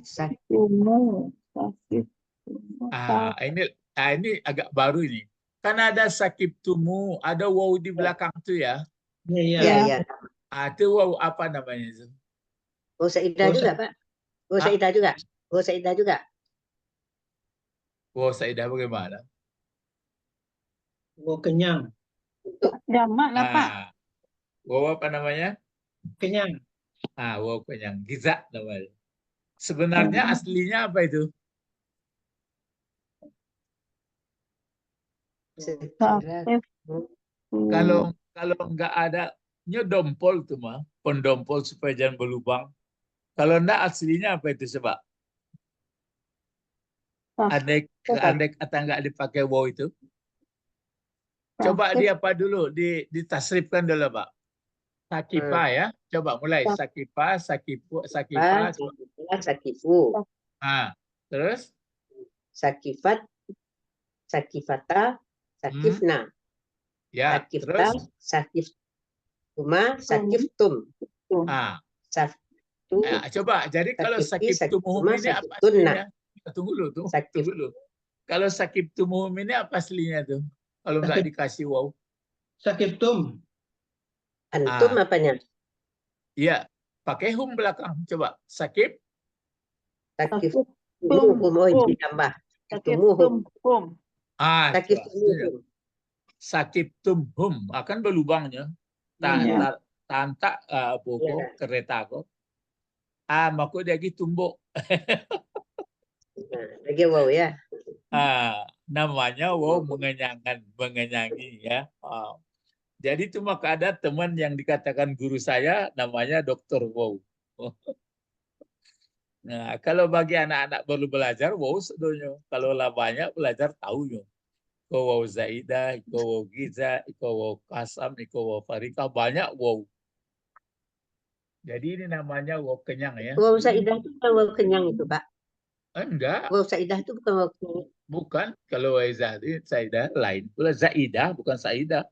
Sakibtumu. Ini agak baru ini. Kan ada sakibtumu, ada waw di belakang tuh ya. Iya. Itu waw apa namanya itu? Saidah juga, Pak. Saidah juga. Saidah juga. Waw saidah bagaimana? Wow, kenyang. Jamak lah, Pak. Waw apa namanya? Kenyang. Waw kenyang. Giza namanya. Sebenarnya aslinya apa itu? Kalau nggak ada nyodompol tuh mah, pendompol supaya jangan berlubang. Kalau enggak aslinya apa itu coba? Andai kata nggak dipakai wow itu. Coba di apa dulu? Ditasrifkan dulu, Pak. Sakifa ya. Coba mulai. Sakifa, sakifu. Terus? Sakifat, sakifata, sakifna. Ya, Sakifta, terus? sakiftuma, sakiftum. Coba. Jadi kalau sakibtumuhum ini apa aslinya? Tunggu dulu. Kalau sakibtumuhum ini apa aslinya tuh? Kalau nggak dikasih wow. Sakibtum. Antum apanya? Iya, pakai hum belakang. Coba. Sakib. Sakiftum. Ditambah. Sakibtum. Sakiftum. Sakibtumhum. Akan berlubangnya. Tantak kereta kok. Maka dia lagi tumbuk. Lagi wow ya. Namanya wow mengenyangi ya. Jadi itu maka ada teman yang dikatakan guru saya namanya Dr. Wow. Nah, kalau bagi anak-anak baru belajar wow sedonya. Kalau lah banyak belajar tahunya. Iko wow zaidah, iko wow giza, iko wow kasam, iko wow farika, banyak wow. Jadi ini namanya wow kenyang ya. Wow zaidah itu bukan wow kenyang itu, Pak. Enggak. Wow zaidah itu bukan wow kenyang. Bukan. Kalau wow zaidah lain. Pula zaidah bukan saidah.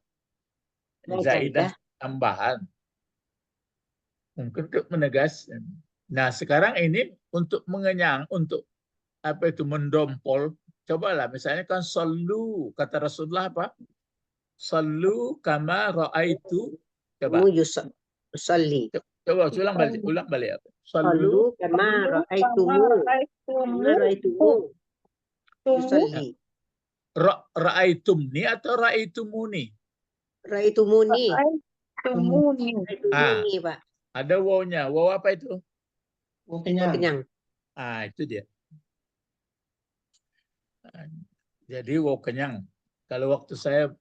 Zaidah tambahan. Mungkin untuk menegaskan. Nah, sekarang ini untuk mengenyang, untuk apa itu mendompol. Cobalah misalnya kan sallu, kata Rasulullah apa? Sallu kama ra'aitu. Coba. Yusalli. Coba ulang balik apa? Sallu kama ra'aitumu. Yusalli. Ra'aitumni atau ra'aitumuni? Ra'aitumuni. Pak. Ada wow-nya. Wow apa itu? Wow kenyang. Itu dia. Jadi wow kenyang. Kalau waktu saya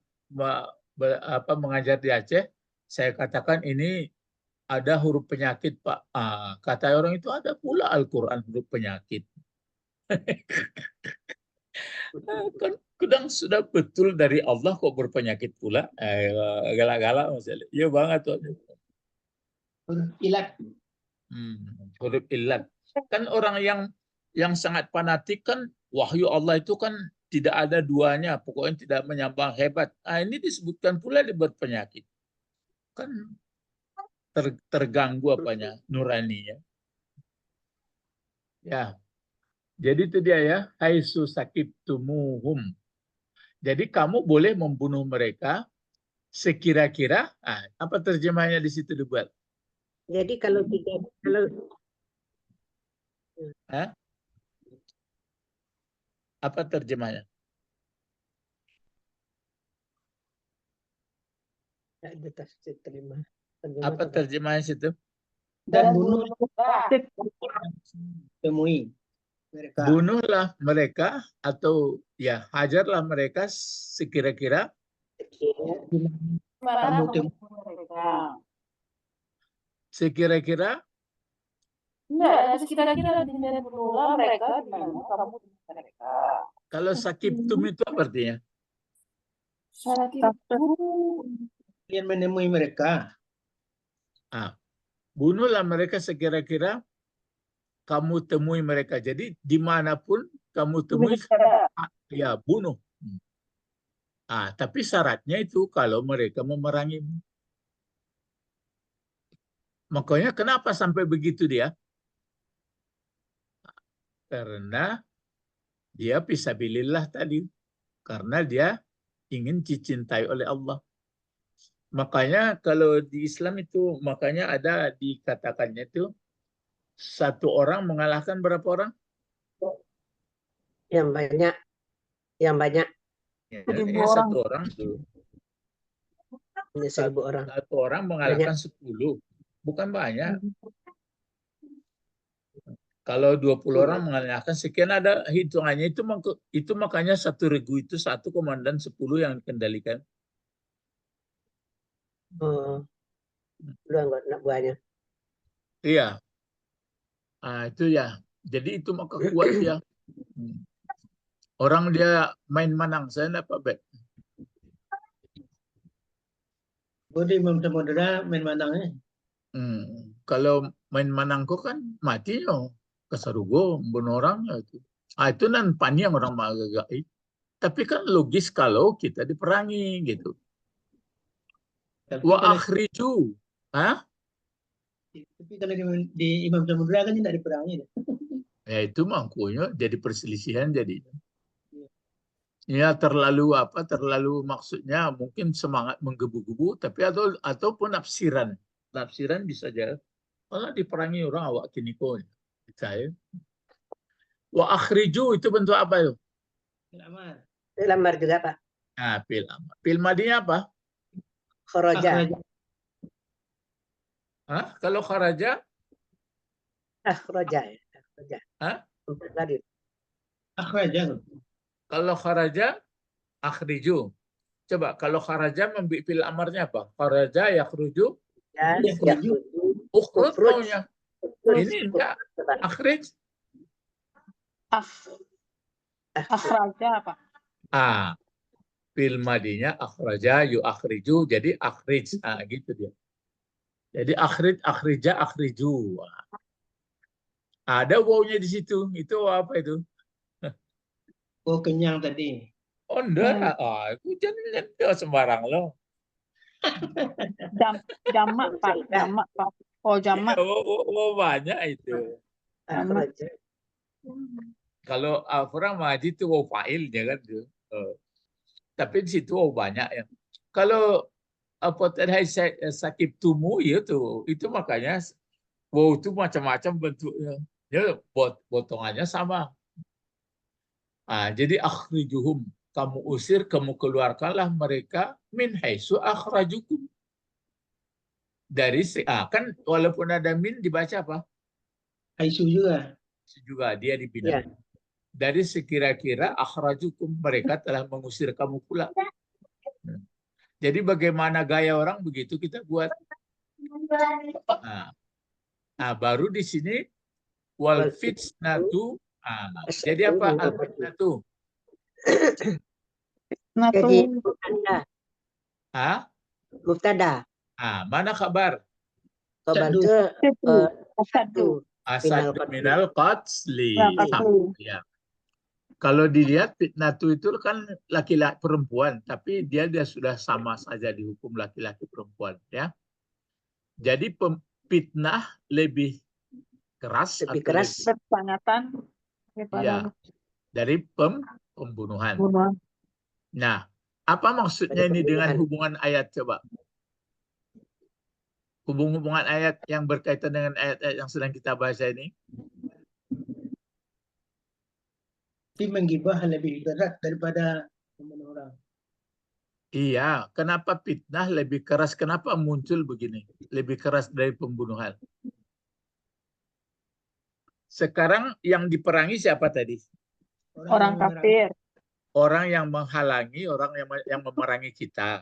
mengajar di Aceh, saya katakan ini ada huruf penyakit, Pak. Kata orang itu ada pula Al-Quran huruf penyakit. Kan kadang sudah betul dari Allah kok berpenyakit pula. Galak-galak masalah. Iya banget tuh. Ilat. Huruf ilat. Kan orang yang sangat fanatik kan wahyu Allah itu kan tidak ada duanya, pokoknya tidak menyambang hebat. Ini disebutkan pula dia berpenyakit. Kan terganggu apanya nuraninya. Ya. Jadi itu dia ya, haitsu sakibtumuhum. Jadi kamu boleh membunuh mereka sekira-kira, apa terjemahnya di situ dibuat? Jadi kalau Hah? Apa terjemahnya? ada tafsir terima. Apa terjemahnya situ? Dan bunuh Nah, temui mereka. Bunuhlah mereka atau ya hajarlah mereka sekira-kira Mana Kamu kamu mereka? sekira-kira Enggak, ada kira-kira dengan bunuhlah mereka di mana kamu dengan mereka. kalau sakibtum itu apa artinya? Sakit Kalian menemui mereka. Bunuhlah mereka sekira-kira kamu temui mereka. Jadi dimanapun kamu temui, ya bunuh. Tapi syaratnya itu kalau mereka memerangi. Makanya kenapa sampai begitu dia? Karena dia fisabilillah tadi. Karena dia ingin dicintai oleh Allah. Makanya kalau di Islam itu, makanya ada dikatakannya itu, satu orang mengalahkan berapa orang? yang banyak, Ya, 1000 satu orang tuh. hanya 1000 orang. Satu orang mengalahkan 10. Bukan banyak. Kalau 20 orang mengalahkan sekian, ada hitungannya. Itu makanya 1.000 itu satu komandan 10 yang dikendalikan. Oh, lu anak buahnya. Iya. Itu ya. Jadi itu maka kuat dia. Orang dia main manang. Saya dapat bet. Bodi Imam Samudera main manangnya. Kalau main manangku kan mati no. Kesarugo, bunuh orang. Itu nan panjang orang magagai. Tapi kan logis kalau kita diperangi gitu. Tapi Wa kalau, akhriju. tapi kalau di Imam Samudera kan tidak diperangi. Ya itu makanya jadi perselisihan jadi. Ya terlalu maksudnya mungkin semangat menggebu-gebu tapi ataupun nafsiran. Nafsiran bisa aja. Kalau diperangi orang awak kini kok. Saya. Wa akhriju itu bentuk apa itu? Amar. Itu lamar juga, Pak. Pil amar. Pil madinya apa? Kharaja. Kalau kharaja? Akhraja ya. Akhraja. Empat tadi. Akhraja. Kalau kharaja, akhriju. Coba kalau kharaja membuat fil amarnya apa? Kharaja yakhruju. Ya, Yakhruju. Ukhruj Ukhruj. maunya. Ini enggak. Akhrij. Akhraja apa? Fil madinya akhraja akhriju. Jadi akhrij. Gitu dia. Jadi akhrija, akhriju. Ada wawnya di situ. Itu apa itu? Oh, kenyang tadi. Oh, enggak. Itu jangan sembarang loh. Jamak, Pak. Jamak, Pak. Oh, jamak. Oh, banyak itu. Akhraja. Kalau orang maji itu wow fa'ilnya kan tuh. Tapi di situ wow banyak yang. Kalau apa tadi sakit tumu itu makanya wow itu macam-macam bentuknya. Ya potongannya sama. Jadi akhrijuhum, kamu usir, kamu keluarkanlah mereka min haitsu akhrajukum. Dari kan walaupun ada min dibaca apa? Aisu juga. Juga dia dibina. Ya. Dari sekira-kira akhrajukum, mereka telah mengusir kamu pula. Jadi bagaimana gaya orang begitu kita buat. Baru di sini wal fitnatu. Jadi apa al fitnatu? Jadi mubtada. Mana kabar? Kabar itu satu. Asad minal qatsli. Ya. Kalau dilihat fitnatu itu kan laki-laki perempuan, tapi dia sudah sama saja dihukum laki-laki perempuan, ya. Jadi fitnah lebih keras Lebih atau keras. Bersangatan iya, dari pembunuhan. pembunuhan. Nah, apa maksudnya Dari ini dengan pembunuhan. hubungan ayat coba? Hubungan ayat yang berkaitan dengan ayat-ayat yang sedang kita bahas ini. Tapi menggibah lebih berat daripada membunuh orang. Iya, kenapa fitnah lebih keras? Kenapa muncul begini? Lebih keras dari pembunuhan. Sekarang yang diperangi siapa tadi? Orang yang memerangi. kafir. Orang yang menghalangi, orang yang memerangi kita.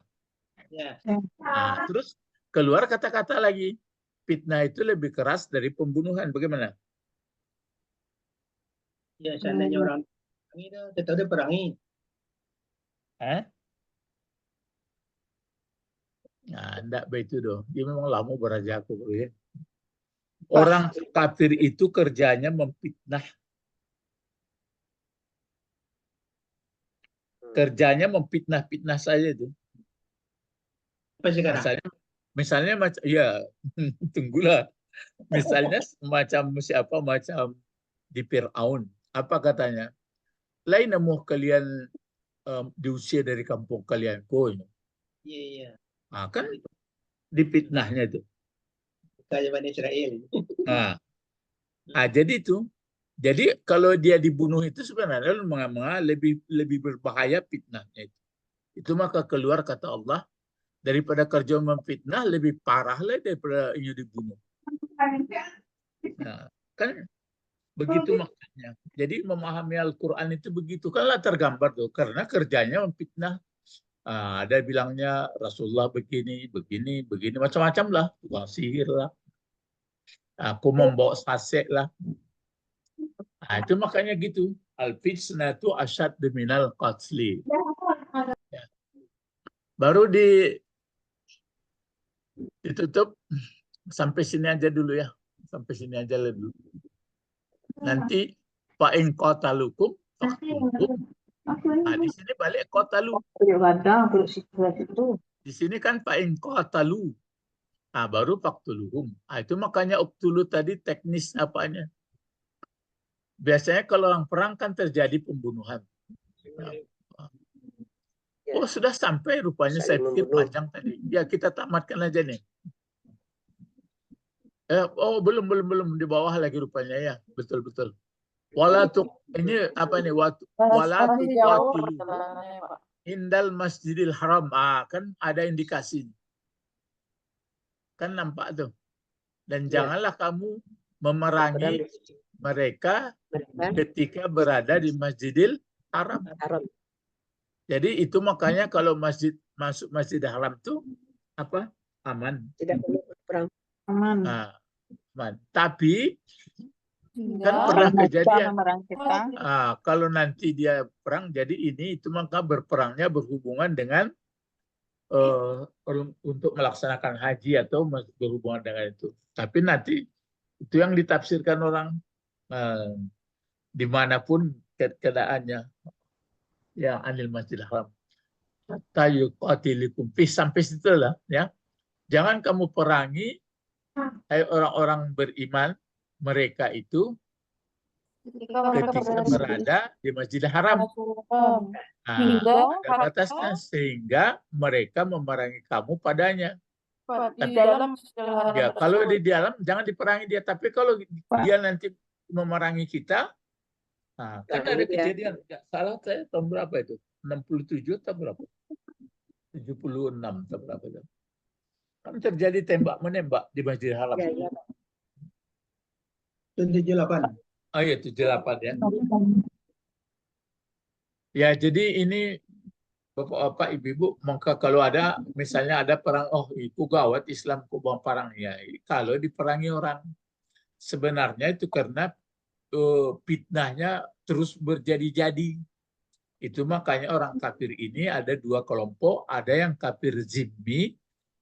Ya, Nah, terus keluar kata-kata lagi. Fitnah itu lebih keras dari pembunuhan. Bagaimana? ya seandainya orang perangi itu, kita udah perangi. Nah, enggak begitu dong. Dia memang lama beraja aku. Ya. Orang kafir itu kerjanya memfitnah. Kerjanya memfitnah-fitnah saja itu. Apa sekarang? Misalnya macam ya tunggulah. Misalnya macam siapa macam di Fir'aun. Apa katanya? Lain nemu kalian diusir dari kampung kalian. Iya, iya. Nah, kan dipitnahnya itu. Kayak Bani Israel. Nah, jadi itu. Jadi kalau dia dibunuh itu sebenarnya lebih berbahaya fitnahnya itu. Itu maka keluar kata Allah, daripada kerja memfitnah lebih parah lah daripada ini dibunuh. Nah, kan begitu maksudnya. Jadi memahami Al-Quran itu begitu. Kan lah tergambar tuh. Karena kerjanya memfitnah. Ada bilangnya Rasulullah begini, macam-macam lah. Tukang sihir lah. Aku membawa sasek lah. Nah, itu makanya gitu. Al-fitnatu asyad minal qatli. Ya. Baru ditutup. Sampai sini aja dulu ya. Sampai sini aja dulu. Nanti fa'in qatalukum faqtuluhum. Nah, di sini balik qatalu. Di sini kan fa'in qatalu. Nah, baru faqtuluhum. Nah, itu makanya uktulu tadi teknis apanya. Biasanya kalau orang perang kan terjadi pembunuhan. Nah, oh, sudah sampai rupanya saya pikir panjang tadi. Ya, kita tamatkan aja nih. Oh, belum di bawah lagi rupanya ya. Betul. Walatuk ini apa nih? Walatuk watilu indal Masjidil Haram. Kan ada indikasi. Kan nampak tuh. Dan janganlah kamu memerangi mereka ketika berada di Masjidil Haram. Jadi itu makanya kalau masuk Masjidil Haram itu apa? Aman. Tidak perlu berperang. Aman. Aman. Tapi kan pernah kejadian. Kalau nanti dia perang, jadi itu maka berperangnya berhubungan dengan untuk melaksanakan haji atau berhubungan dengan itu. Tapi nanti itu yang ditafsirkan orang dimanapun keadaannya. Ya, anil Masjidil Haram. Sampai situ lah ya. Jangan kamu perangi orang-orang beriman mereka itu ketika berada di Masjidil Haram. Ada batasnya sehingga mereka memerangi kamu padanya. Di dalam Ya, kalau di dalam jangan diperangi dia, tapi kalau dia nanti memerangi kita, kan ada kejadian. Salah saya tahun berapa itu? 67 atau berapa? 76 atau berapa itu? Kan terjadi tembak menembak di Masjidil Haram. 78. Oh iya, 78 ya. Ya, jadi ini Bapak-bapak, ibu-ibu, maka kalau ada misalnya ada perang, itu gawat Islam kok bawa perang ya. Kalau diperangi orang, sebenarnya itu karena fitnahnya terus berjadi-jadi. Itu makanya orang kafir ini ada dua kelompok, ada yang kafir zimmi,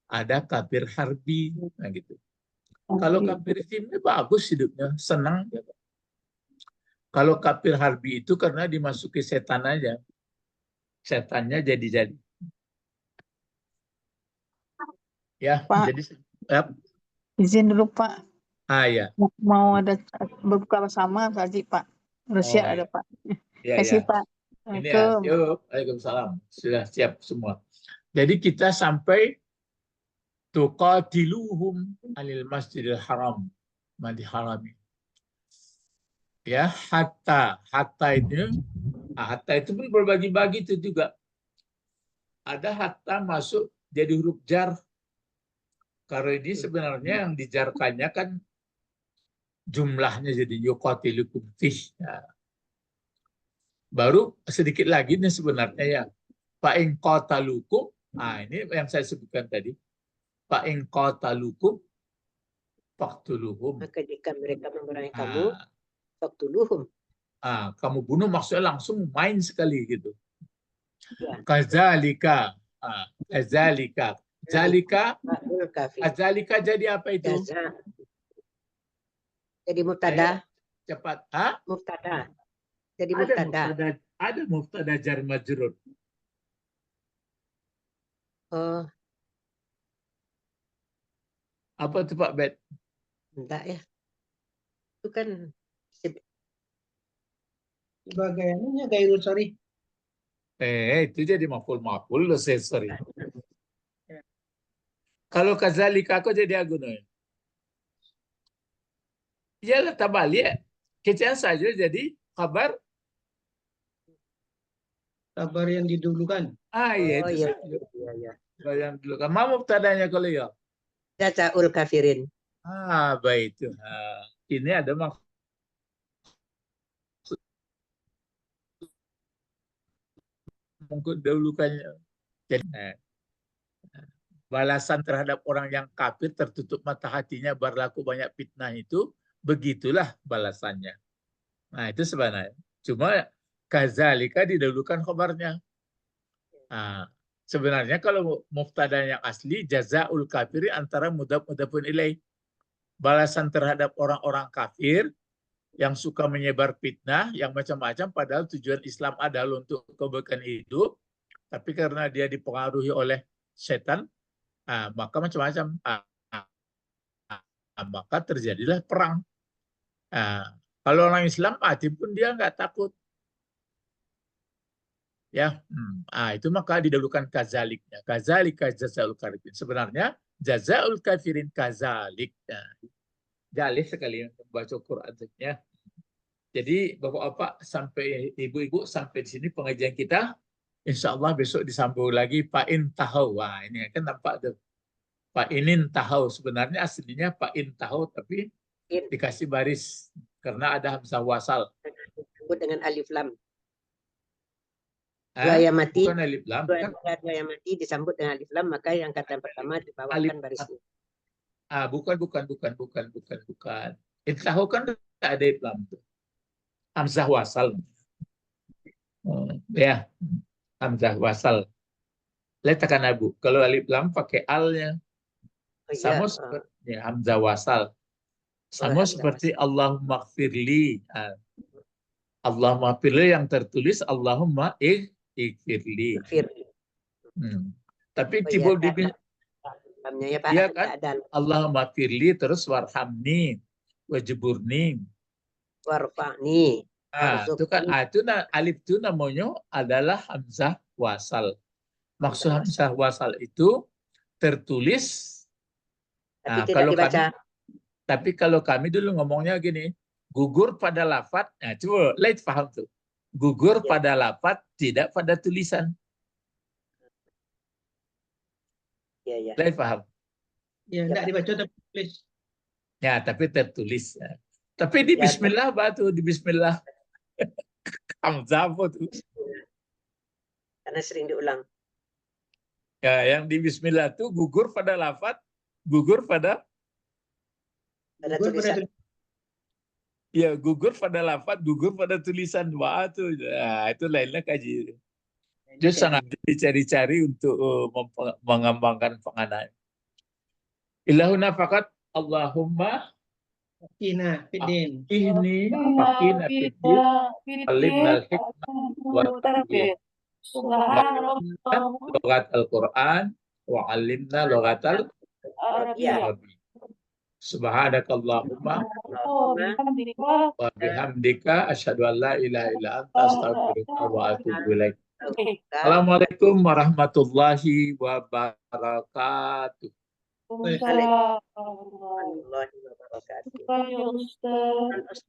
ada kafir harbi, nah gitu. Kalau kafir zimmi bagus hidupnya, senang. Kalau kafir harbi itu karena dimasuki setan aja. Setannya jadi-jadi. Ya, Pak. jadi Izin dulu Pak. Ya. Mau ada berbuka bersama tadi Pak. Rusia Oh, ada ya. Pak. Ya, Kasih ya. Pak. Ini ya. Assalamualaikum. Yuk, Waalaikumsalam. Sudah siap semua. Jadi kita sampai tuqatiluhum anil masjidil haram. Madi harami. Ya, hatta itu pun berbagi-bagi itu juga. Ada hatta masuk jadi huruf jar. Karena ini sebenarnya yang dijarkannya kan jumlahnya jadi yuqatilukum fih. Ya. Baru sedikit lagi nih sebenarnya ya. Fa in qatalukum. Ini yang saya sebutkan tadi. Fa in qatalukum faqtuluhum. Maka jika mereka memerangi kamu, Ah, faqtuluhum. kamu bunuh maksudnya langsung main sekali gitu. Ya. Kazalika. Kazalika. Zalika. Fa'ul kafir. Kazalika jadi apa itu? Jaza. Jadi mubtada. Cepat. Mubtada. Jadi mubtada. Ada mubtada jar majrur. Oh, Apa itu Pak Bet? enggak ya. Itu kan Sebagai anunya gairul sorry. Itu jadi maful loh, sorry. Kalau kazalika aku jadi agunoi. Iyalah tabalik. Kecil saja jadi kabar. Kabar yang didulukan. Iya oh itu iya. saja. Iya. Kalau yang dulu kan mau mubtadanya kalau ya. Jazaul kafirin. Baik itu. Ini ada maksud mendahulukannya. Jadi balasan terhadap orang yang kafir tertutup mata hatinya berlaku banyak fitnah itu begitulah balasannya. Nah itu sebenarnya. Cuma kazalika didahulukan khabarnya. Sebenarnya kalau mubtada yang asli jazaul kafiri antara mudhaf-mudhafun ilaih. Balasan terhadap orang-orang kafir yang suka menyebar fitnah yang macam-macam padahal tujuan Islam adalah untuk kebaikan hidup, tapi karena dia dipengaruhi oleh setan, maka macam-macam. Maka terjadilah perang. Kalau orang Islam mati pun dia nggak takut. Ya, itu maka didahulukan kazaliknya. Kazalika jazaul kafirin. Sebenarnya jazaul kafirin kazalik. Jalih sekali membaca Quran-nya. Jadi Bapak-bapak sampai ibu-ibu sampai di sini pengajian kita. Insya Allah besok disambung lagi Pak Intahau. Wah ini kan nampak tuh. Pak Inin Tahau. Sebenarnya aslinya Pak Intahau tapi dikasih baris karena ada hamzah wasal. Disebut dengan alif lam. Dua yang mati. Bukan alif lam. Dua yang mati disambut dengan alif lam, maka yang kata pertama dibawakan barisnya. Bukan. Intahau kan tidak ada alif lam tuh. Hamzah wasal. Ya, hamzah wasal. Letakkan abu. Kalau alif lam pakai alnya. Sama seperti hamzah wasal. Sama seperti Allahumma gfirli. Allahumma gfirli yang tertulis Allahumma ighfirli. Tapi timbul di ya kan? Allahumma gfirli terus warhamni wajburni. Warfa'ni. Itu kan alif itu namanya adalah hamzah wasal. Maksud hamzah wasal itu tertulis. Tapi kalau kami dulu ngomongnya gini, gugur pada lafaz. Coba lihat paham tuh. Gugur pada lafaz, tidak pada tulisan. Lihat paham. Ya, tidak dibaca tapi tulis. Ya, tapi tertulis. Tapi di Bismillah batu di Bismillah. Hamzah apa tuh? Karena sering diulang. Ya, yang di Bismillah tuh gugur pada lafaz, gugur pada tulisan. Ya, gugur pada lafaz, gugur pada tulisan. Wah, tuh. Nah, itu lainnya kaji. Itu sangat dicari-cari untuk mengembangkan penganaan. Ilahuna fakat Allahumma Fakina fiddin. Ini fakina fiddin. Alimnal hikmah wa tarbiyah. Logat Al-Quran wa alimna logatal Arabi. Subhanakallahumma Oh, alhamdulillah. wa bihamdika asyhadu an la ilaha illa anta astaghfiruka wa atubu ilaik. Assalamualaikum warahmatullahi wabarakatuh. Waalaikumsalam. warahmatullahi wabarakatuh. Syukran ya Ustaz.